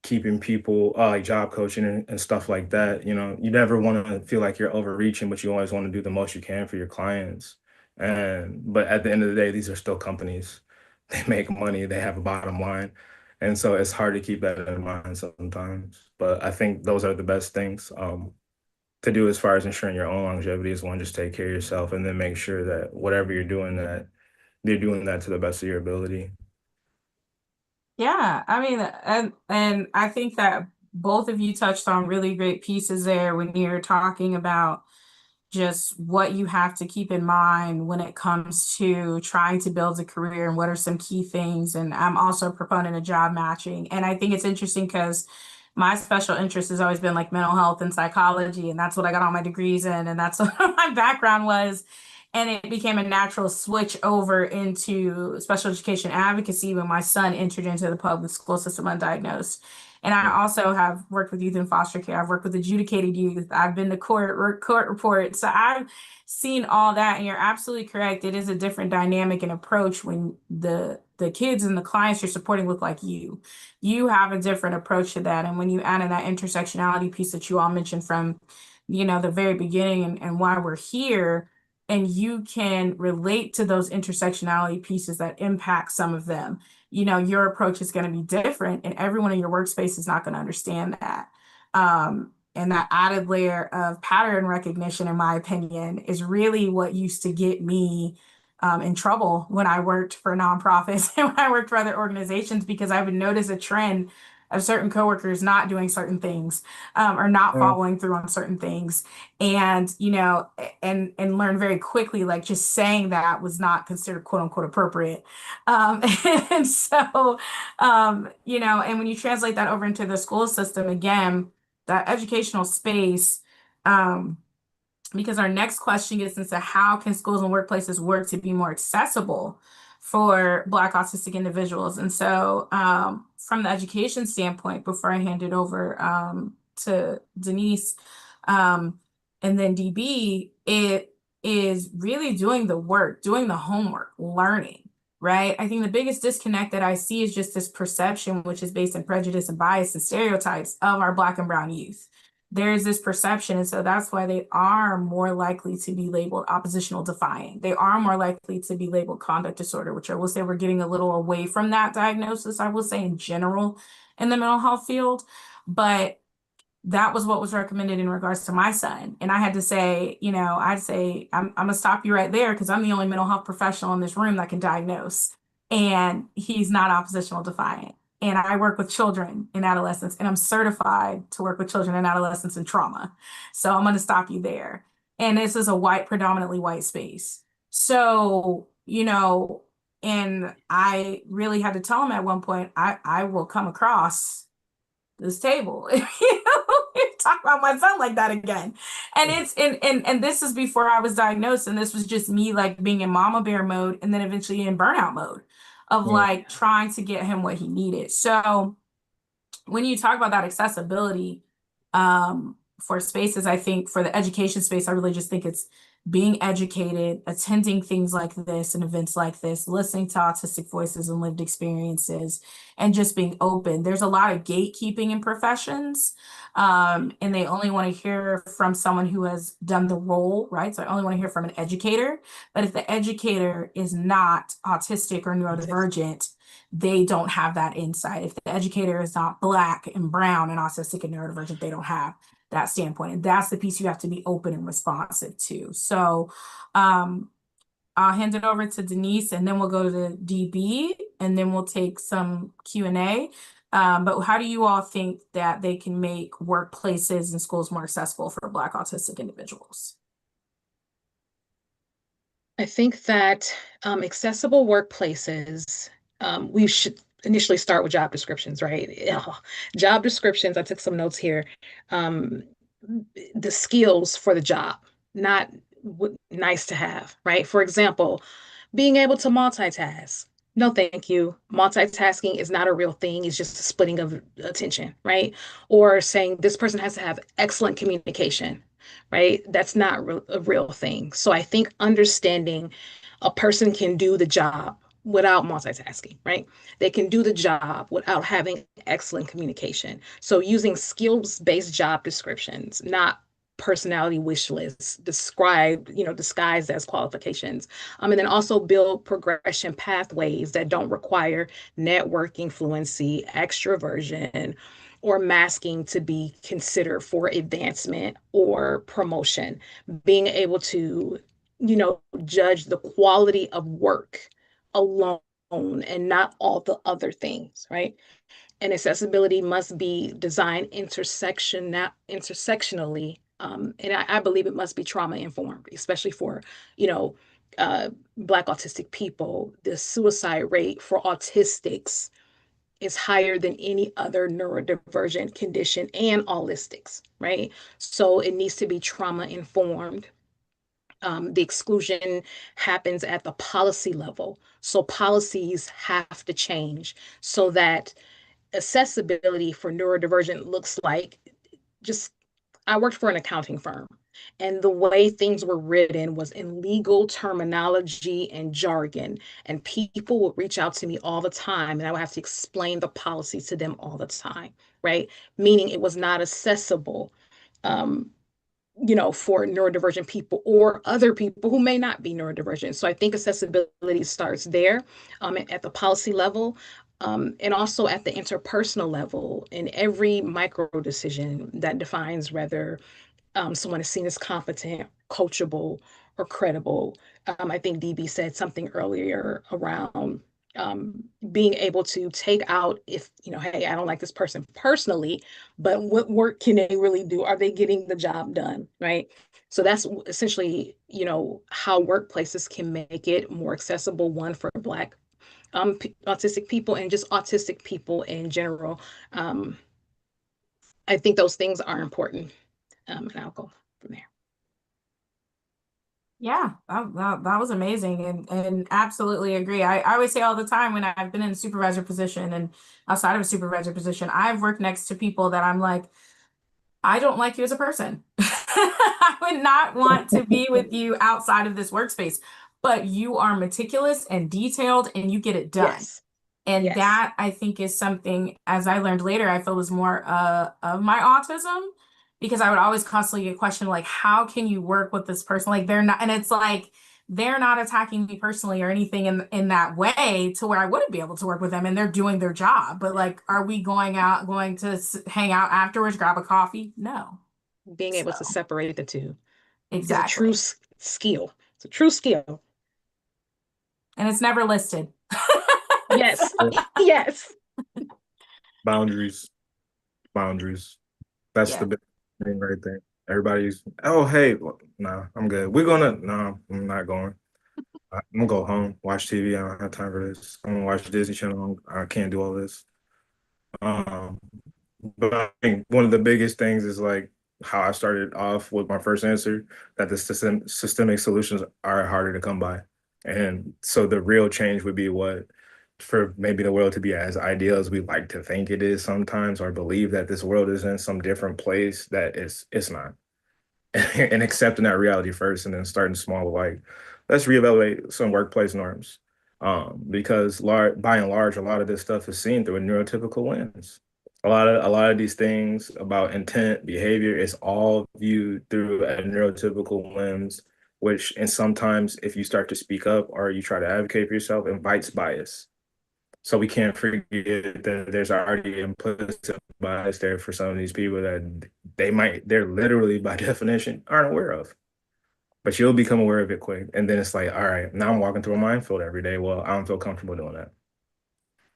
keeping people like job coaching and stuff like that. You never want to feel like you're overreaching, but you always want to do the most you can for your clients. But at the end of the day, these are still companies. They make money, they have a bottom line. And so it's hard to keep that in mind sometimes. But I think those are the best things to do as far as ensuring your own longevity is, one, just take care of yourself, and then make sure that whatever you're doing, that you're doing that to the best of your ability. Yeah, I mean, and I think that both of you touched on really great pieces there when you're talking about just what you have to keep in mind when it comes to trying to build a career and what are some key things. And I'm also a proponent of job matching. And I think it's interesting because my special interest has always been like mental health and psychology, and that's what I got all my degrees in, and that's what my background was. And it became a natural switch over into special education advocacy when my son entered into the public school system undiagnosed. And I also have worked with youth in foster care. I've worked with adjudicated youth. I've been to court reports. So I've seen all that. And you're absolutely correct. It is a different dynamic and approach when the kids and the clients you're supporting look like you. You have a different approach to that. And when you add in that intersectionality piece that you all mentioned from, the very beginning and why we're here, and you can relate to those intersectionality pieces that impact some of them, your approach is going to be different, and everyone in your workspace is not going to understand that. And that added layer of pattern recognition, in my opinion, is really what used to get me in trouble when I worked for nonprofits and when I worked for other organizations, because I would notice a trend of certain coworkers not doing certain things or not following through on certain things, and and learn very quickly, like, just saying that was not considered quote unquote appropriate. And so and when you translate that over into the school system, again, that educational space, because our next question gets into how can schools and workplaces work to be more accessible for Black autistic individuals. And so from the education standpoint, before I hand it over to Denise and then DB, it is really doing the work, doing the homework, learning, right? I think the biggest disconnect that I see is just this perception, which is based on prejudice and bias and stereotypes of our Black and brown youth. There's this perception, and so that's why they are more likely to be labeled oppositional defiant. They are more likely to be labeled conduct disorder, which I will say we're getting a little away from that diagnosis, I will say, in general in the mental health field. But that was what was recommended in regards to my son. And I had to say, I'd say, I'm going to stop you right there, because I'm the only mental health professional in this room that can diagnose. And he's not oppositional defiant. And I work with children and adolescents, and I'm certified to work with children and adolescents in trauma. So I'm going to stop you there. And this is a predominantly white space. So, and I really had to tell him at one point, I will come across this table if you talk about my son like that again. And it's and this is before I was diagnosed, and this was just me, like, being in mama bear mode, and then eventually in burnout mode of like trying to get him what he needed. So when you talk about that accessibility, for spaces. I think for the education space, I really just think it's being educated, attending things like this and events like this, listening to autistic voices and lived experiences, and just being open. There's a lot of gatekeeping in professions, and they only want to hear from someone who has done the role, right? So I only want to hear from an educator. But if the educator is not autistic or neurodivergent, they don't have that insight. If the educator is not Black and brown and autistic and neurodivergent, they don't have that standpoint. And that's the piece you have to be open and responsive to. So I'll hand it over to Denise, and then we'll go to DB, and then we'll take some Q&A. But how do you all think that they can make workplaces and schools more accessible for Black autistic individuals? I think that accessible workplaces, we should initially start with job descriptions, right? Job descriptions, I took some notes here. The skills for the job, not nice to have, right? For example, being able to multitask. No, thank you. Multitasking is not a real thing. It's just a splitting of attention, right? Or saying this person has to have excellent communication, right? That's not a real thing. So I think understanding a person can do the job without multitasking, right? They can do the job without having excellent communication. So using skills-based job descriptions, not personality wish lists disguised as qualifications. And then also build progression pathways that don't require networking fluency, extroversion, or masking to be considered for advancement or promotion. Being able to, judge the quality of work alone and not all the other things, right? And accessibility must be designed intersectionally. And I believe it must be trauma informed, especially for, Black autistic people. The suicide rate for autistics is higher than any other neurodivergent condition and allistics, right? So it needs to be trauma informed. The exclusion happens at the policy level. So policies have to change so that accessibility for neurodivergent looks like I worked for an accounting firm, and the way things were written was in legal terminology and jargon. And people would reach out to me all the time, and I would have to explain the policy to them all the time, right? Meaning it was not accessible. For neurodivergent people or other people who may not be neurodivergent. So I think accessibility starts there at the policy level, and also at the interpersonal level in every micro decision that defines whether someone is seen as competent, coachable, or credible. I think DB said something earlier around being able to take out if, hey, I don't like this person personally, but what work can they really do? Are they getting the job done, right? So that's essentially, how workplaces can make it more accessible, one, for Black autistic people and just autistic people in general. I think those things are important. And I'll go from there. Yeah, that was amazing, and absolutely agree. I always say all the time when I've been in a supervisor position and outside of a supervisor position, I've worked next to people that I'm like, I don't like you as a person. I would not want to be with you outside of this workspace, but you are meticulous and detailed and you get it done. Yes. And Yes. that, I think, is something, as I learned later, I feel was more of my autism, because I would always constantly get questioned, like, how can you work with this person? Like, they're not, and it's like, they're not attacking me personally or anything in that way to where I wouldn't be able to work with them, and they're doing their job. But like, are we going to hang out afterwards, grab a coffee? No. Being able to separate the two is a Exactly. true skill. It's a true skill. And it's never listed. Yes. Yes. Boundaries. That's Yeah. the big thing right there. Everybody's, oh, hey, nah, I'm good. No, I'm not going. I'm gonna go home, watch TV. I don't have time for this. I'm gonna watch Disney Channel. I can't do all this. But I think one of the biggest things is like how I started off with my first answer, that the systemic solutions are harder to come by. And so the real change would be what for maybe the world to be as ideal as we like to think it is sometimes, or believe that this world is in some different place that it's not. And accepting that reality first, and then starting small, like let's reevaluate some workplace norms. Because by and large, a lot of this stuff is seen through a neurotypical lens. A lot of these things about intent, behavior is all viewed through a neurotypical lens, which, and sometimes if you start to speak up or you try to advocate for yourself, invites bias. So we can't forget that there's already implicit bias there for some of these people that they're literally by definition aren't aware of. But you'll become aware of it quick. And then it's like, all right, now I'm walking through a minefield every day. Well, I don't feel comfortable doing that.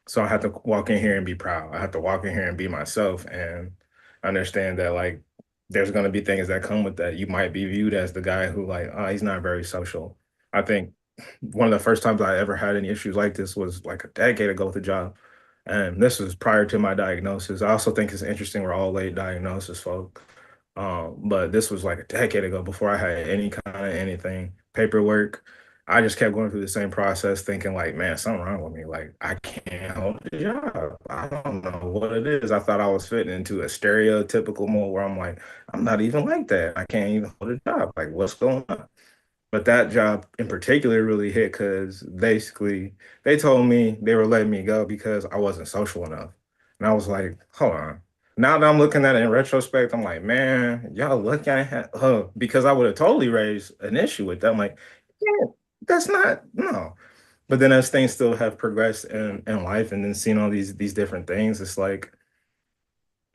So I have to walk in here and be proud. I have to walk in here and be myself and understand that like there's gonna be things that come with that. You might be viewed as the guy who like, oh, he's not very social. I think one of the first times I ever had any issues like this was like a decade ago with a job. And this was prior to my diagnosis. I also think it's interesting we're all late diagnosis folk. But this was like a decade ago before I had any kind of anything, paperwork. I just kept going through the same process thinking like, man, something wrong with me. Like I can't hold the job. I don't know what it is. I thought I was fitting into a stereotypical mold where I'm like, I'm not even like that. I can't even hold a job. Like what's going on? But that job in particular really hit because basically they told me they were letting me go because I wasn't social enough. And I was like, hold on. Now that I'm looking at it in retrospect, I'm like, man, y'all look at it, because I would have totally raised an issue with that. I'm like, yeah, that's not, no. But then as things still have progressed in life and then seeing all these different things, it's like,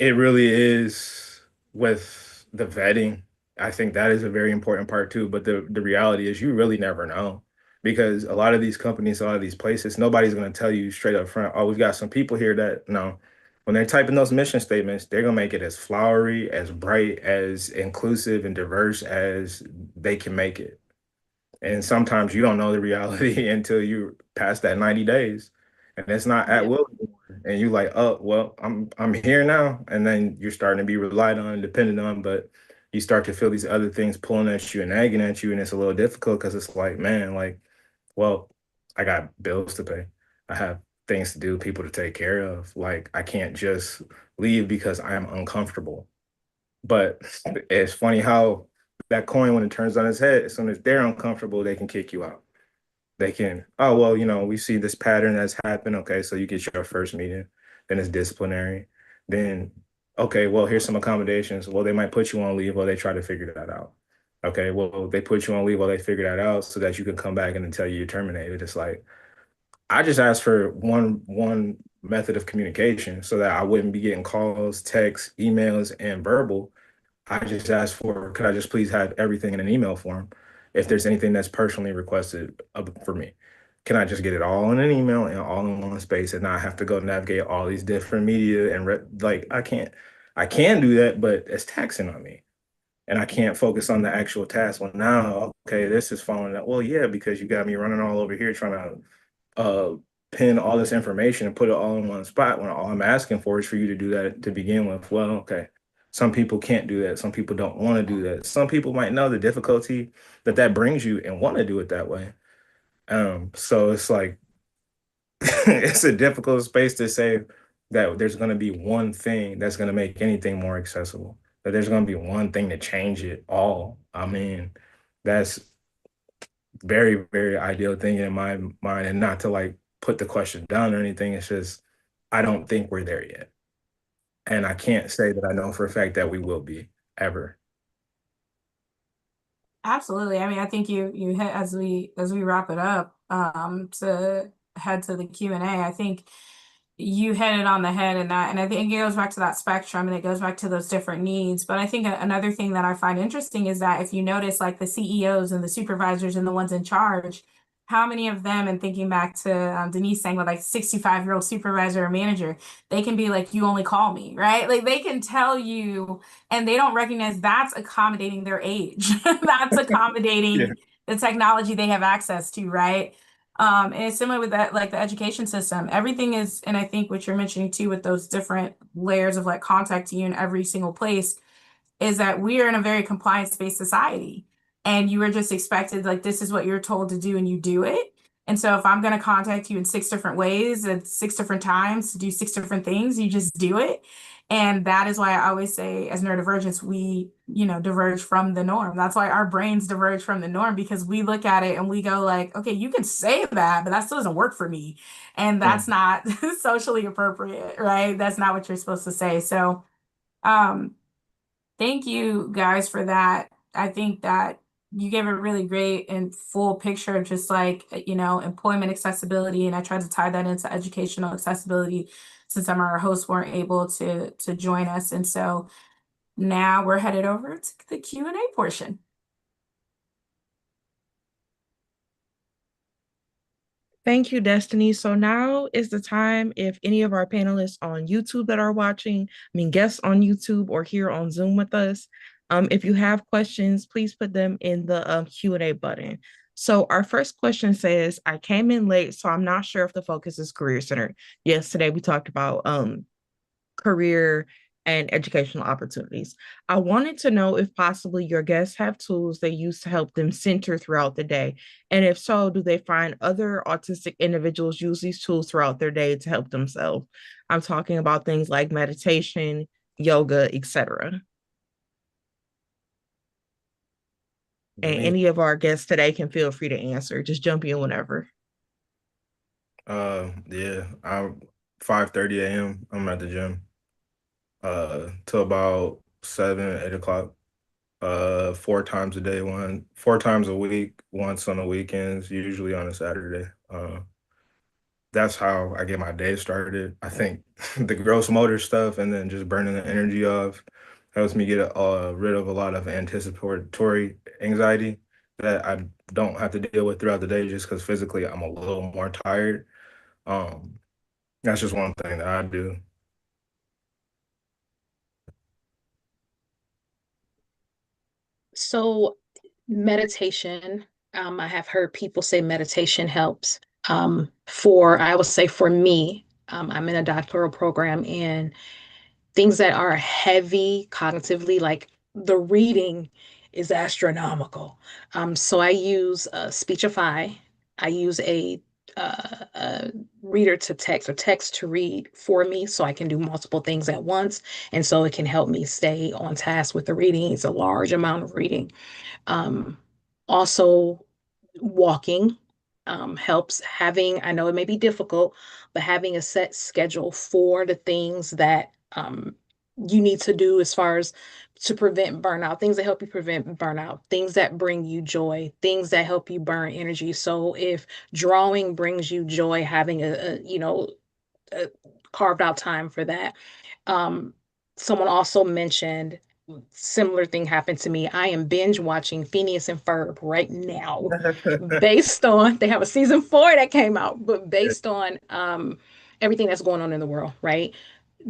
it really is with the vetting. I think that is a very important part too. But the reality is you really never know because a lot of these companies, a lot of these places, nobody's going to tell you straight up front, oh, we've got some people here that no. When they're typing those mission statements, they're going to make it as flowery, as bright, as inclusive and diverse as they can make it. And sometimes you don't know the reality until you pass that 90 days. And it's not at will anymore. And you like, oh, well, I'm here now. And then you're starting to be relied on, dependent on, but you start to feel these other things pulling at you and nagging at you. And it's a little difficult because it's like, man, like, well, I got bills to pay. I have things to do, people to take care of. Like, I can't just leave because I am uncomfortable. But it's funny how that coin, when it turns on its head, as soon as they're uncomfortable, they can kick you out. They can, oh, well, we see this pattern that's happened. Okay, so you get your first meeting, then it's disciplinary. Then, okay, well, here's some accommodations. Well, they might put you on leave while they try to figure that out. Okay, well, they put you on leave while they figure that out so that you can come back and then tell you you're terminated. It's like, I just asked for one method of communication so that I wouldn't be getting calls, texts, emails, and verbal. I just asked for, could I just please have everything in an email form? If there's anything that's personally requested for me, can I just get it all in an email and all in one space and not have to go navigate all these different media and like I can do that, but it's taxing on me. And I can't focus on the actual task. Well, now, okay, this is following that. Well, yeah, because you got me running all over here trying to pin all this information and put it all in one spot when all I'm asking for is for you to do that to begin with. Well, okay. Some people can't do that. Some people don't want to do that. Some people might know the difficulty that brings you and want to do it that way. So it's like, it's a difficult space to say that there's going to be one thing that's going to make anything more accessible, that there's going to be one thing to change it all. I mean, that's very, very ideal thing in my mind, and not to like put the question down or anything. It's just, I don't think we're there yet. And I can't say that I know for a fact that we will be ever. Absolutely. I mean, I think you hit as we wrap it up, to head to the Q&A, I think you hit it on the head and I think it goes back to that spectrum and it goes back to those different needs. But I think another thing that I find interesting is that if you notice like the CEOs and the supervisors and the ones in charge, how many of them, and thinking back to Denise saying with like 65-year-old supervisor or manager, they can be like, you only call me, right? Like they can tell you, and they don't recognize that's accommodating their age. That's accommodating the technology they have access to, right? And it's similar with that, like the education system. Everything is, and I think what you're mentioning too, with those different layers of like contact to you in every single place, is that we are in a very compliance-based society. And you are just expected, like, this is what you're told to do and you do it. And so if I'm going to contact you in 6 different ways at 6 different times to do 6 different things, you just do it. And that is why I always say, as neurodivergents, we, diverge from the norm. That's why our brains diverge from the norm, because we look at it and we go like, okay, you can say that, but that still doesn't work for me. And that's not socially appropriate, right? That's not what you're supposed to say. So, thank you guys for that. I think that you gave a really great and full picture of just like, employment accessibility. And I tried to tie that into educational accessibility since some of our hosts weren't able to join us. And so now we're headed over to the Q&A portion. Thank you, Destiny. So now is the time, if any of our panelists on YouTube that are watching, guests on YouTube or here on Zoom with us, if you have questions, please put them in the Q&A button. So our first question says, I came in late, so I'm not sure if the focus is career centered. Yes, today we talked about career and educational opportunities. I wanted to know if possibly your guests have tools they use to help them center throughout the day. And if so, do they find other autistic individuals use these tools throughout their day to help themselves? I'm talking about things like meditation, yoga, etc. And any of our guests today can feel free to answer. Just jump in whenever. Yeah, I'm 5:30 a.m. I'm at the gym. Till about 7, 8 o'clock. 4 times a day, 4 times a week, once on the weekends, usually on a Saturday. That's how I get my day started. I think the gross motor stuff and then just burning the energy off helps me get rid of a lot of anticipatory anxiety that I don't have to deal with throughout the day just because physically I'm a little more tired. That's just one thing that I do. So meditation, I have heard people say meditation helps. I would say for me, I'm in a doctoral program, and things that are heavy cognitively, like the reading is astronomical. So I use Speechify. I use a reader to text or text to read for me so I can do multiple things at once. And so it can help me stay on task with the reading. It's a large amount of reading. Also, walking helps. I know it may be difficult, but having a set schedule for the things that you need to do as far as to prevent burnout, things that help you prevent burnout, things that bring you joy, things that help you burn energy. So if drawing brings you joy, having a carved out time for that. Someone also mentioned similar thing happened to me. I am binge watching Phineas and Ferb right now, based on they have a season 4 that came out, but based on everything that's going on in the world, right?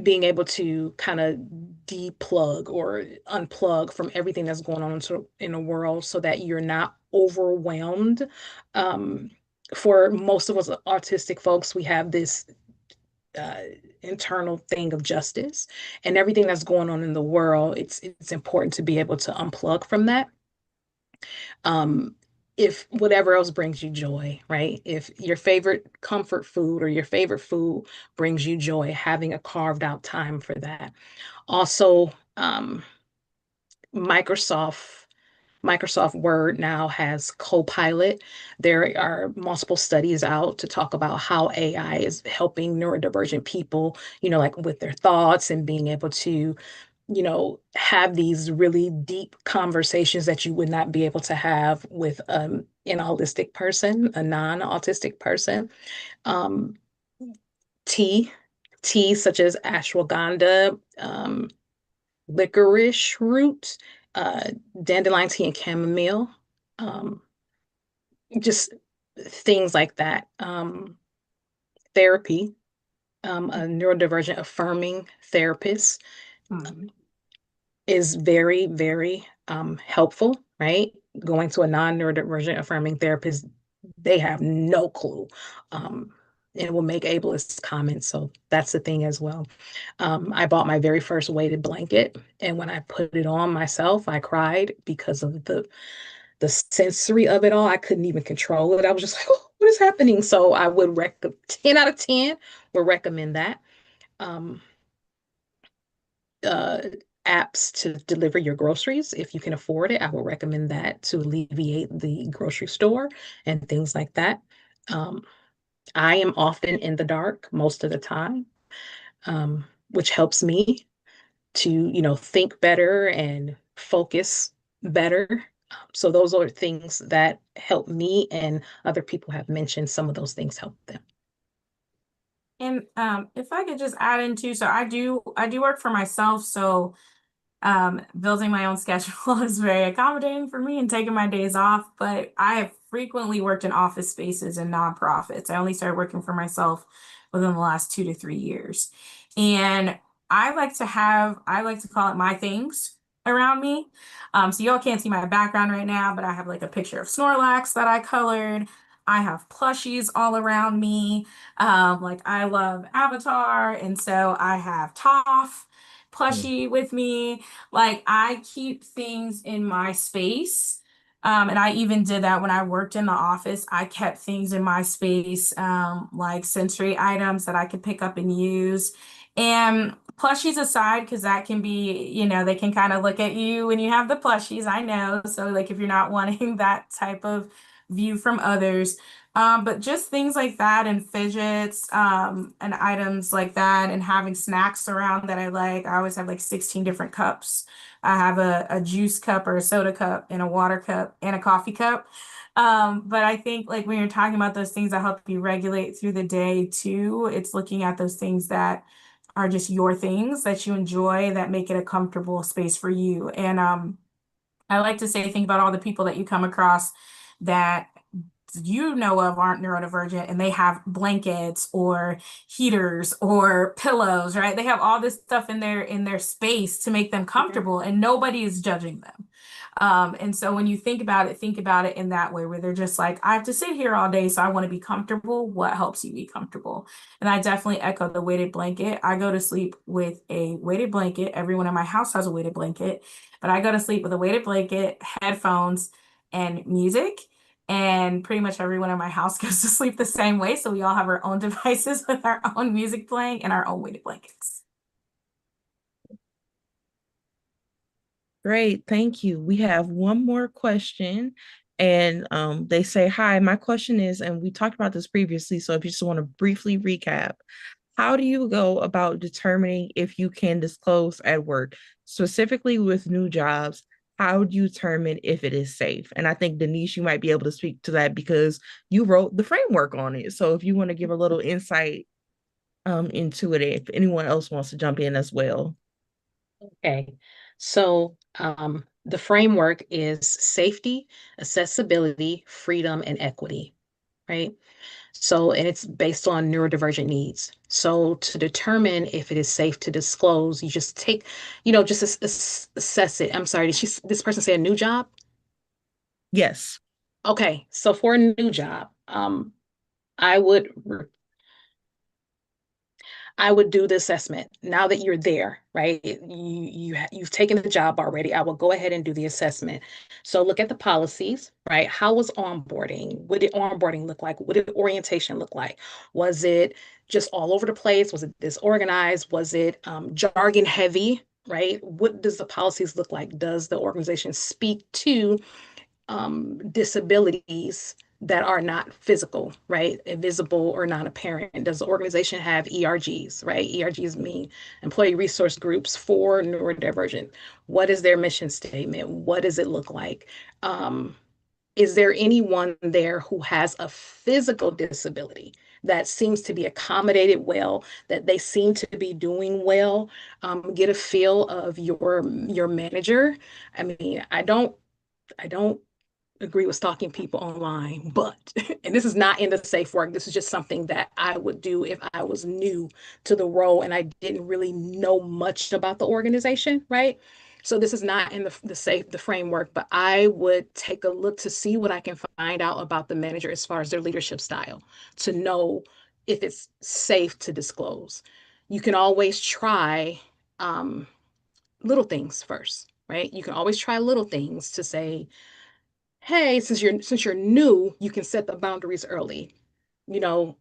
Being able to kind of deplug or unplug from everything that's going on in the world so that you're not overwhelmed. For most of us autistic folks, we have this internal thing of justice and everything that's going on in the world. It's important to be able to unplug from that. If whatever else brings you joy, right? If your favorite comfort food or your favorite food brings you joy, having a carved out time for that. Also, Microsoft Word now has Copilot. There are multiple studies out to talk about how AI is helping neurodivergent people, like with their thoughts and being able to, have these really deep conversations that you would not be able to have with an autistic person, a non-autistic person. Tea such as ashwagandha, licorice root, dandelion tea and chamomile, just things like that. Therapy, a neurodivergent affirming therapist is very, very helpful, right? Going to a non-neurodivergent affirming therapist, they have no clue. And will make ableist comments. So that's the thing as well. I bought my very first weighted blanket, and when I put it on myself, I cried because of the sensory of it all. I couldn't even control it. I was just like, oh, what is happening? So I would 10 out of 10 would recommend that. Um, uh, apps to deliver your groceries. If you can afford it, I would recommend that to alleviate the grocery store and things like that. I am often in the dark most of the time, which helps me to, think better and focus better. So those are things that help me, and other people have mentioned some of those things help them. And if I could just add into, so I do work for myself, so building my own schedule is very accommodating for me and taking my days off, but I have frequently worked in office spaces and nonprofits. I only started working for myself within the last 2 to 3 years. And I like to call it my things around me. So y'all can't see my background right now, but I have like a picture of Snorlax that I colored. I have plushies all around me. Like I love Avatar, and so I have Toph plushie with me. Like I keep things in my space. And I even did that when I worked in the office. I kept things in my space, like sensory items that I could pick up and use. And plushies aside, because that can be, they can kind of look at you when you have the plushies, I know. So like if you're not wanting that type of view from others, but just things like that and fidgets, and items like that, and having snacks around that I like. I always have like 16 different cups. I have a juice cup or a soda cup and a water cup and a coffee cup. But I think like when you're talking about those things that help you regulate through the day too, it's looking at those things that are just your things that you enjoy that make it a comfortable space for you. And I like to say, think about all the people that you come across that you know of aren't neurodivergent, and they have blankets or heaters or pillows, right? They have all this stuff in their space to make them comfortable, and nobody is judging them. And so when you think about it in that way, where they're just like, I have to sit here all day, so I want to be comfortable. What helps you be comfortable? And I definitely echo the weighted blanket. I go to sleep with a weighted blanket. Everyone in my house has a weighted blanket, but I go to sleep with a weighted blanket, headphones, and music. And pretty much everyone in my house goes to sleep the same way. So we all have our own devices with our own music playing and our own weighted blankets. Great, thank you. We have one more question, and they say, hi, my question is, and we talked about this previously, so if you just want to briefly recap, how do you go about determining if you can disclose at work, specifically with new jobs? How do you determine if it is safe? And I think, Denise, you might be able to speak to that because you wrote the framework on it. So if you want to give a little insight into it, if anyone else wants to jump in as well. Okay, so the framework is safety, accessibility, freedom, and equity, right? So, and it's based on neurodivergent needs. So to determine if it is safe to disclose, you just take, just assess it. I'm sorry, did this person say a new job? Yes. Okay, so for a new job, I would do the assessment now that you're there, right? You've taken the job already. I will go ahead and do the assessment. So look at the policies, right? How was onboarding? What did onboarding look like? What did orientation look like? Was it just all over the place? Was it disorganized? Was it jargon heavy, right? What does the policies look like? Does the organization speak to disabilities that are not physical, right? Invisible or non-apparent? Does the organization have ERGs, right? ERGs mean employee resource groups for neurodivergent. What is their mission statement? What does it look like? Is there anyone there who has a physical disability that seems to be accommodated well, that they seem to be doing well? Get a feel of your manager. I mean, I don't agree with stalking people online, but, and this is not in the safe work, this is just something that I would do if I was new to the role and I didn't really know much about the organization, right? So this is not in the framework, but I would take a look to see what I can find out about the manager as far as their leadership style, to know if it's safe to disclose. You can always try little things first, right? You can always try little things to say, hey, since you're new, you can set the boundaries early.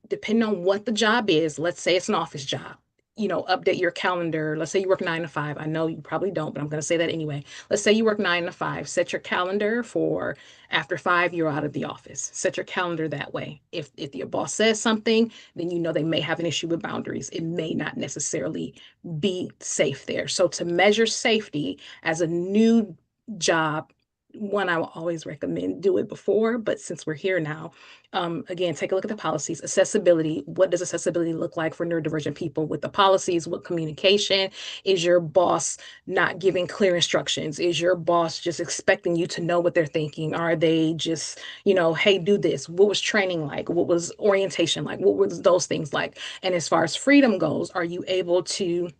Depending on what the job is, let's say it's an office job, update your calendar. Let's say you work 9 to 5. I know you probably don't, but I'm going to say that anyway. Let's say you work 9 to 5. Set your calendar for after 5, you're out of the office. Set your calendar that way. If your boss says something, then they may have an issue with boundaries. It may not necessarily be safe there. So to measure safety as a new job, one, I will always recommend do it before, but since we're here now, again, take a look at the policies. Accessibility. What does accessibility look like for neurodivergent people with the policies? What communication? Is your boss not giving clear instructions? Is your boss just expecting you to know what they're thinking? Are they just, hey, do this? What was training like? What was orientation like? What were those things like? And as far as freedom goes, are you able to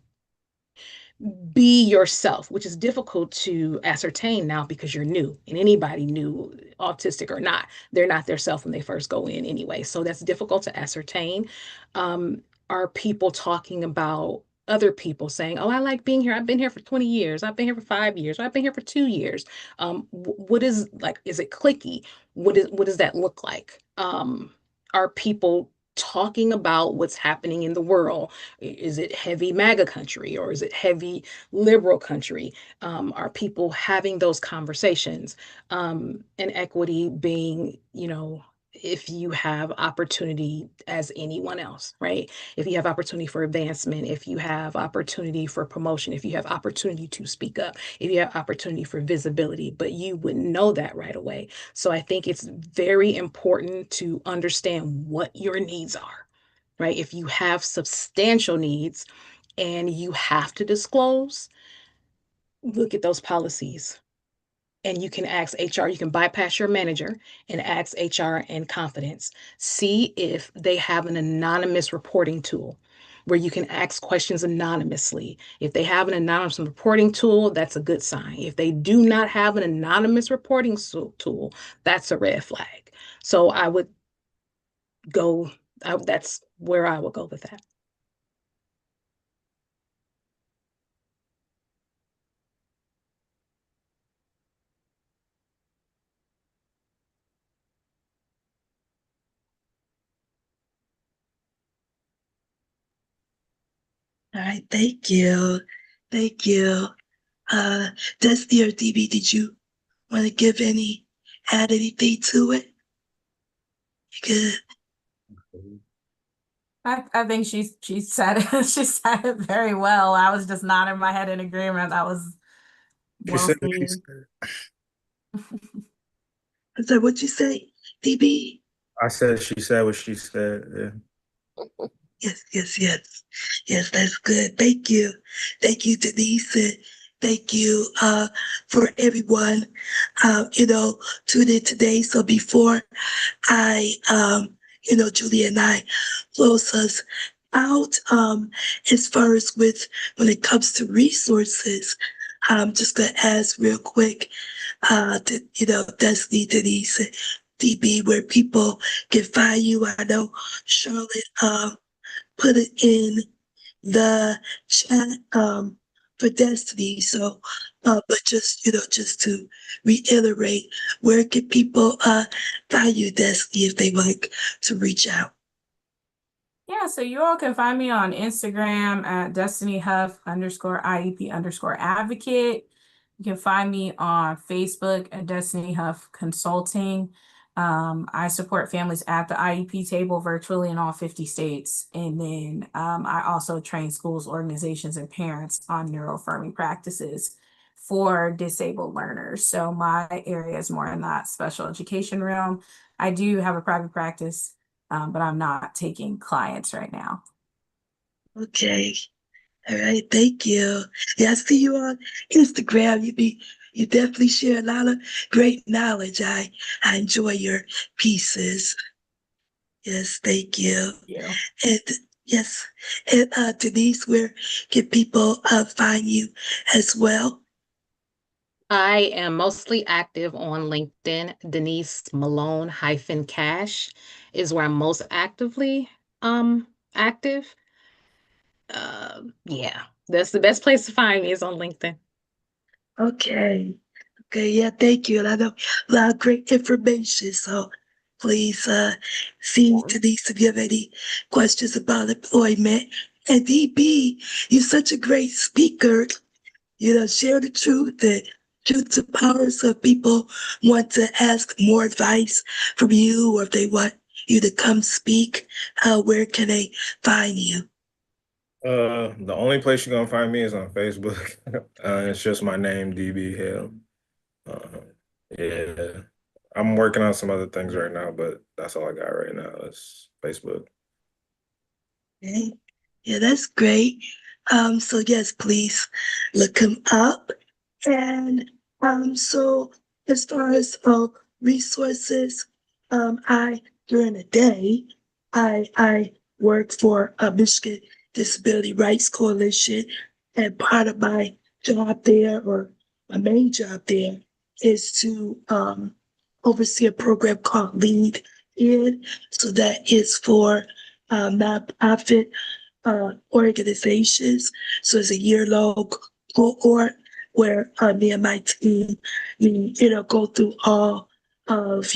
be yourself, which is difficult to ascertain now because you're new, and anybody new, autistic or not, they're not their self when they first go in anyway. So that's difficult to ascertain. Are people talking about other people saying, oh, I like being here. I've been here for 20 years. I've been here for 5 years. I've been here for 2 years. What is like, is it clicky? What does that look like? Are people talking about what's happening in the world? Is it heavy MAGA country or is it heavy liberal country? Are people having those conversations? And equity being, if you have opportunity as anyone else, right? If you have opportunity for advancement, if you have opportunity for promotion, if you have opportunity to speak up, if you have opportunity for visibility, but you wouldn't know that right away. So I think it's very important to understand what your needs are, right? If you have substantial needs and you have to disclose, look at those policies. And you can ask HR, you can bypass your manager and ask HR in confidence. See if they have an anonymous reporting tool where you can ask questions anonymously. If they have an anonymous reporting tool, that's a good sign. If they do not have an anonymous reporting tool, that's a red flag. So I would go, that's where I would go with that. All right, thank you. Thank you. Dusty or DB, did you want to add anything to it? You good? I think she said it. She said it very well. I was just nodding my head in agreement. That was well seen. So what'd you say, DB? I said she said what she said. Yeah. Yes, that's good. Thank you. Thank you, Denise. And thank you for everyone, tuned in today. So before I, Julie and I close us out, as far as when it comes to resources, I'm just going to ask real quick, Destiny, Denise, and DB, where people can find you. I know Charlotte, put it in the chat for Destiny. So, but just to reiterate, where can people find you, Destiny, if they like to reach out? Yeah, so you all can find me on Instagram at DestinyHuff_IEP_advocate. You can find me on Facebook at Destiny Huff Consulting. I support families at the IEP table virtually in all 50 states. And then I also train schools, organizations, and parents on neuroaffirming practices for disabled learners. So my area is more in that special education realm. I do have a private practice, but I'm not taking clients right now. Okay. All right. Thank you. Yeah, I see you on Instagram. You definitely share a lot of great knowledge. I enjoy your pieces. Yes, thank you. Yeah. And yes, and Denise, where can people find you as well? I am mostly active on LinkedIn. Denise Malone -Cash is where I'm most actively active. Yeah, that's the best place to find me is on LinkedIn. Okay. Okay, yeah, thank you. And I know a lot of great information. So please see to these if you have any questions about employment. And DB, you're such a great speaker. You know, share the truth and truth to power. So if people want to ask more advice from you, or if they want you to come speak, where can they find you? The only place you're gonna find me is on Facebook. It's just my name, DB Hale. Yeah, I'm working on some other things right now, but that's all I got right now. It's Facebook. Okay. Yeah, that's great. So yes, please look him up. And so as far as resources, I during the day, I work for Michigan Disability Rights Coalition, and part of my job there, or my main job there, is to oversee a program called Lead In. So that is for nonprofit organizations. So it's a year-long cohort where me and my team, go through all of,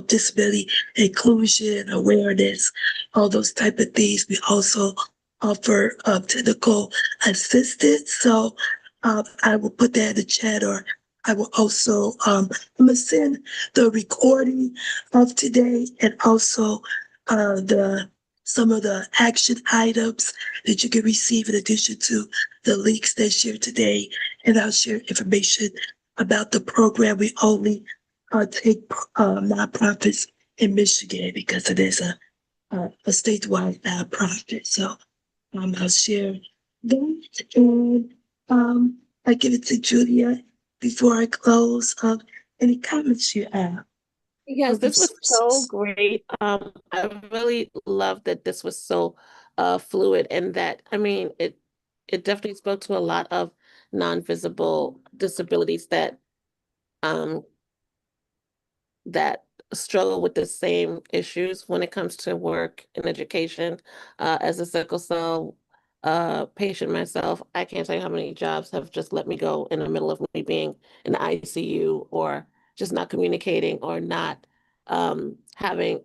disability inclusion, awareness, all those type of things. We also offer technical assistance. So I will put that in the chat, or I will also, I'm gonna send the recording of today, and also some of the action items that you can receive in addition to the links that shared today. And I'll share information about the program. We only take nonprofits in Michigan because it is a statewide nonprofit. So I'll share that, and I give it to Julia before I close. Any comments you have? Yes, this was so great. I really love that this was so fluid, and that, I mean, it definitely spoke to a lot of non-visible disabilities um that struggle with the same issues when it comes to work and education. As a sickle cell patient myself, I can't tell you how many jobs have just let me go in the middle of me being in the ICU, or just not communicating, or not having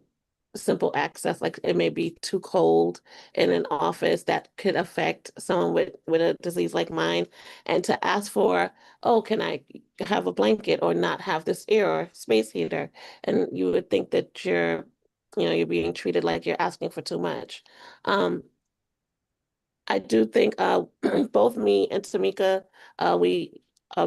simple access. Like, it may be too cold in an office that could affect someone with a disease like mine, and to ask for, oh, can I have a blanket, or not have this air or space heater? And you would think that you're being treated like you're asking for too much. I do think both me and Tamika, we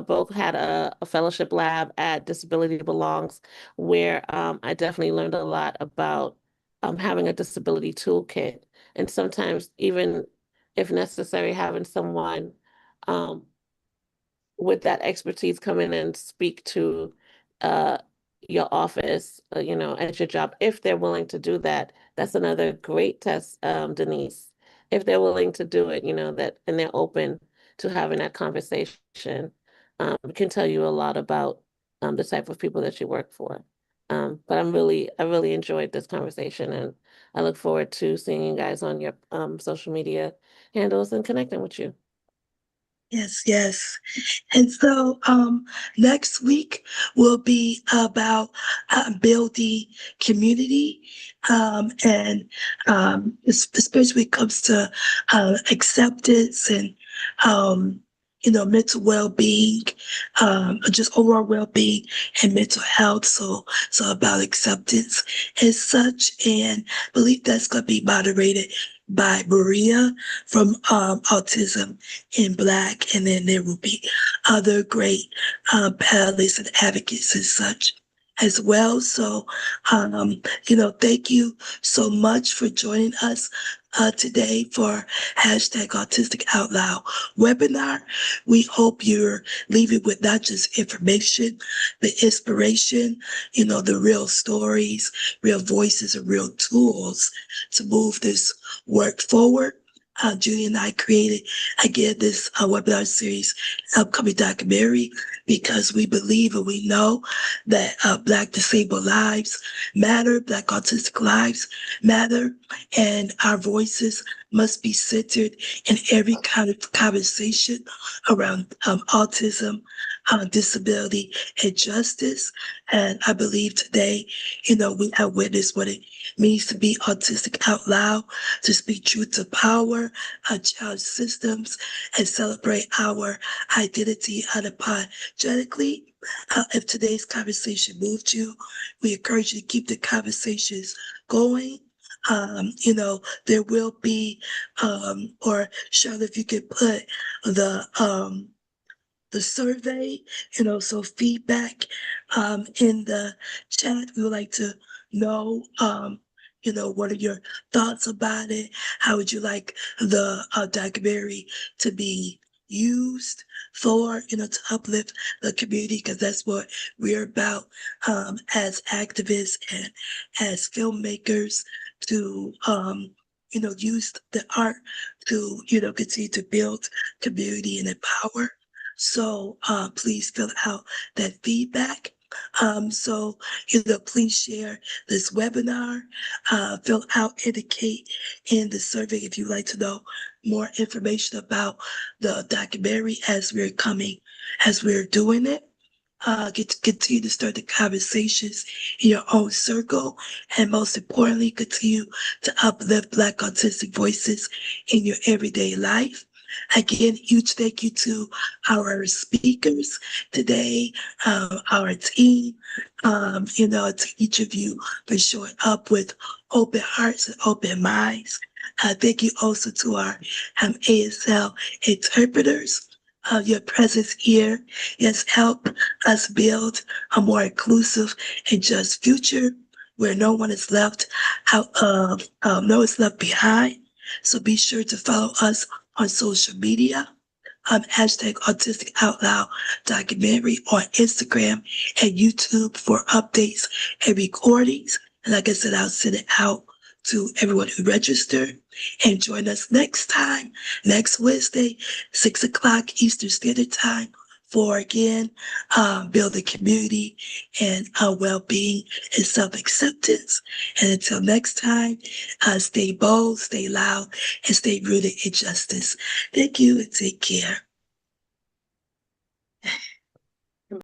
both had a fellowship lab at Disability Belongs, where I definitely learned a lot about having a disability toolkit. And sometimes, even if necessary, having someone um, with that expertise come in and speak to uh, your office, at your job, if they're willing to do that. That's another great test, Denise. If they're willing to do it, and they're open to having that conversation, it can tell you a lot about the type of people that you work for. But I really enjoyed this conversation, and I look forward to seeing you guys on your social media handles and connecting with you. Yes, yes. And so next week will be about building community, and especially when it comes to acceptance and mental well-being, just overall well-being and mental health. So about acceptance and such. And I believe that's going to be moderated by Maria from Autism in Black, and then there will be other great panelists and advocates and such as well. So, thank you so much for joining us today for #Autistic Out Loud webinar. We hope you're leaving with not just information, but inspiration, the real stories, real voices, and real tools to move this work forward. Julie and I created, again, this webinar series, upcoming documentary, because we believe and we know that Black disabled lives matter, Black autistic lives matter, and our voices must be centered in every kind of conversation around autism, disability and justice. And I believe today, we have witnessed what it means to be autistic out loud, to speak truth to power, challenge systems, and celebrate our identity unapologetically. If today's conversation moved you, we encourage you to keep the conversations going. There will be, or Charlotte, if you could put the survey, so feedback in the chat. We would like to know, what are your thoughts about it? How would you like the documentary to be used for, to uplift the community? Because that's what we're about as activists and as filmmakers, to use the art to continue to build community and empower. So please fill out that feedback. So please share this webinar, fill out, indicate in the survey if you'd like to know more information about the documentary as we're doing it. Continue to start the conversations in your own circle, and most importantly, continue to uplift Black autistic voices in your everyday life. Again, huge thank you to our speakers today, our team, to each of you for showing up with open hearts and open minds. Thank you also to our ASL interpreters. Your presence here has helped us build a more inclusive and just future where no one is left out of, no one is left behind. So be sure to follow us on social media, hashtag Autistic Out Loud documentary on Instagram and YouTube for updates and recordings. And like I said, I'll send it out to everyone who registered. And join us next time, next Wednesday, 6 o'clock Eastern Standard Time, for again, building community and well-being and self-acceptance. And until next time, stay bold, stay loud, and stay rooted in justice. Thank you and take care.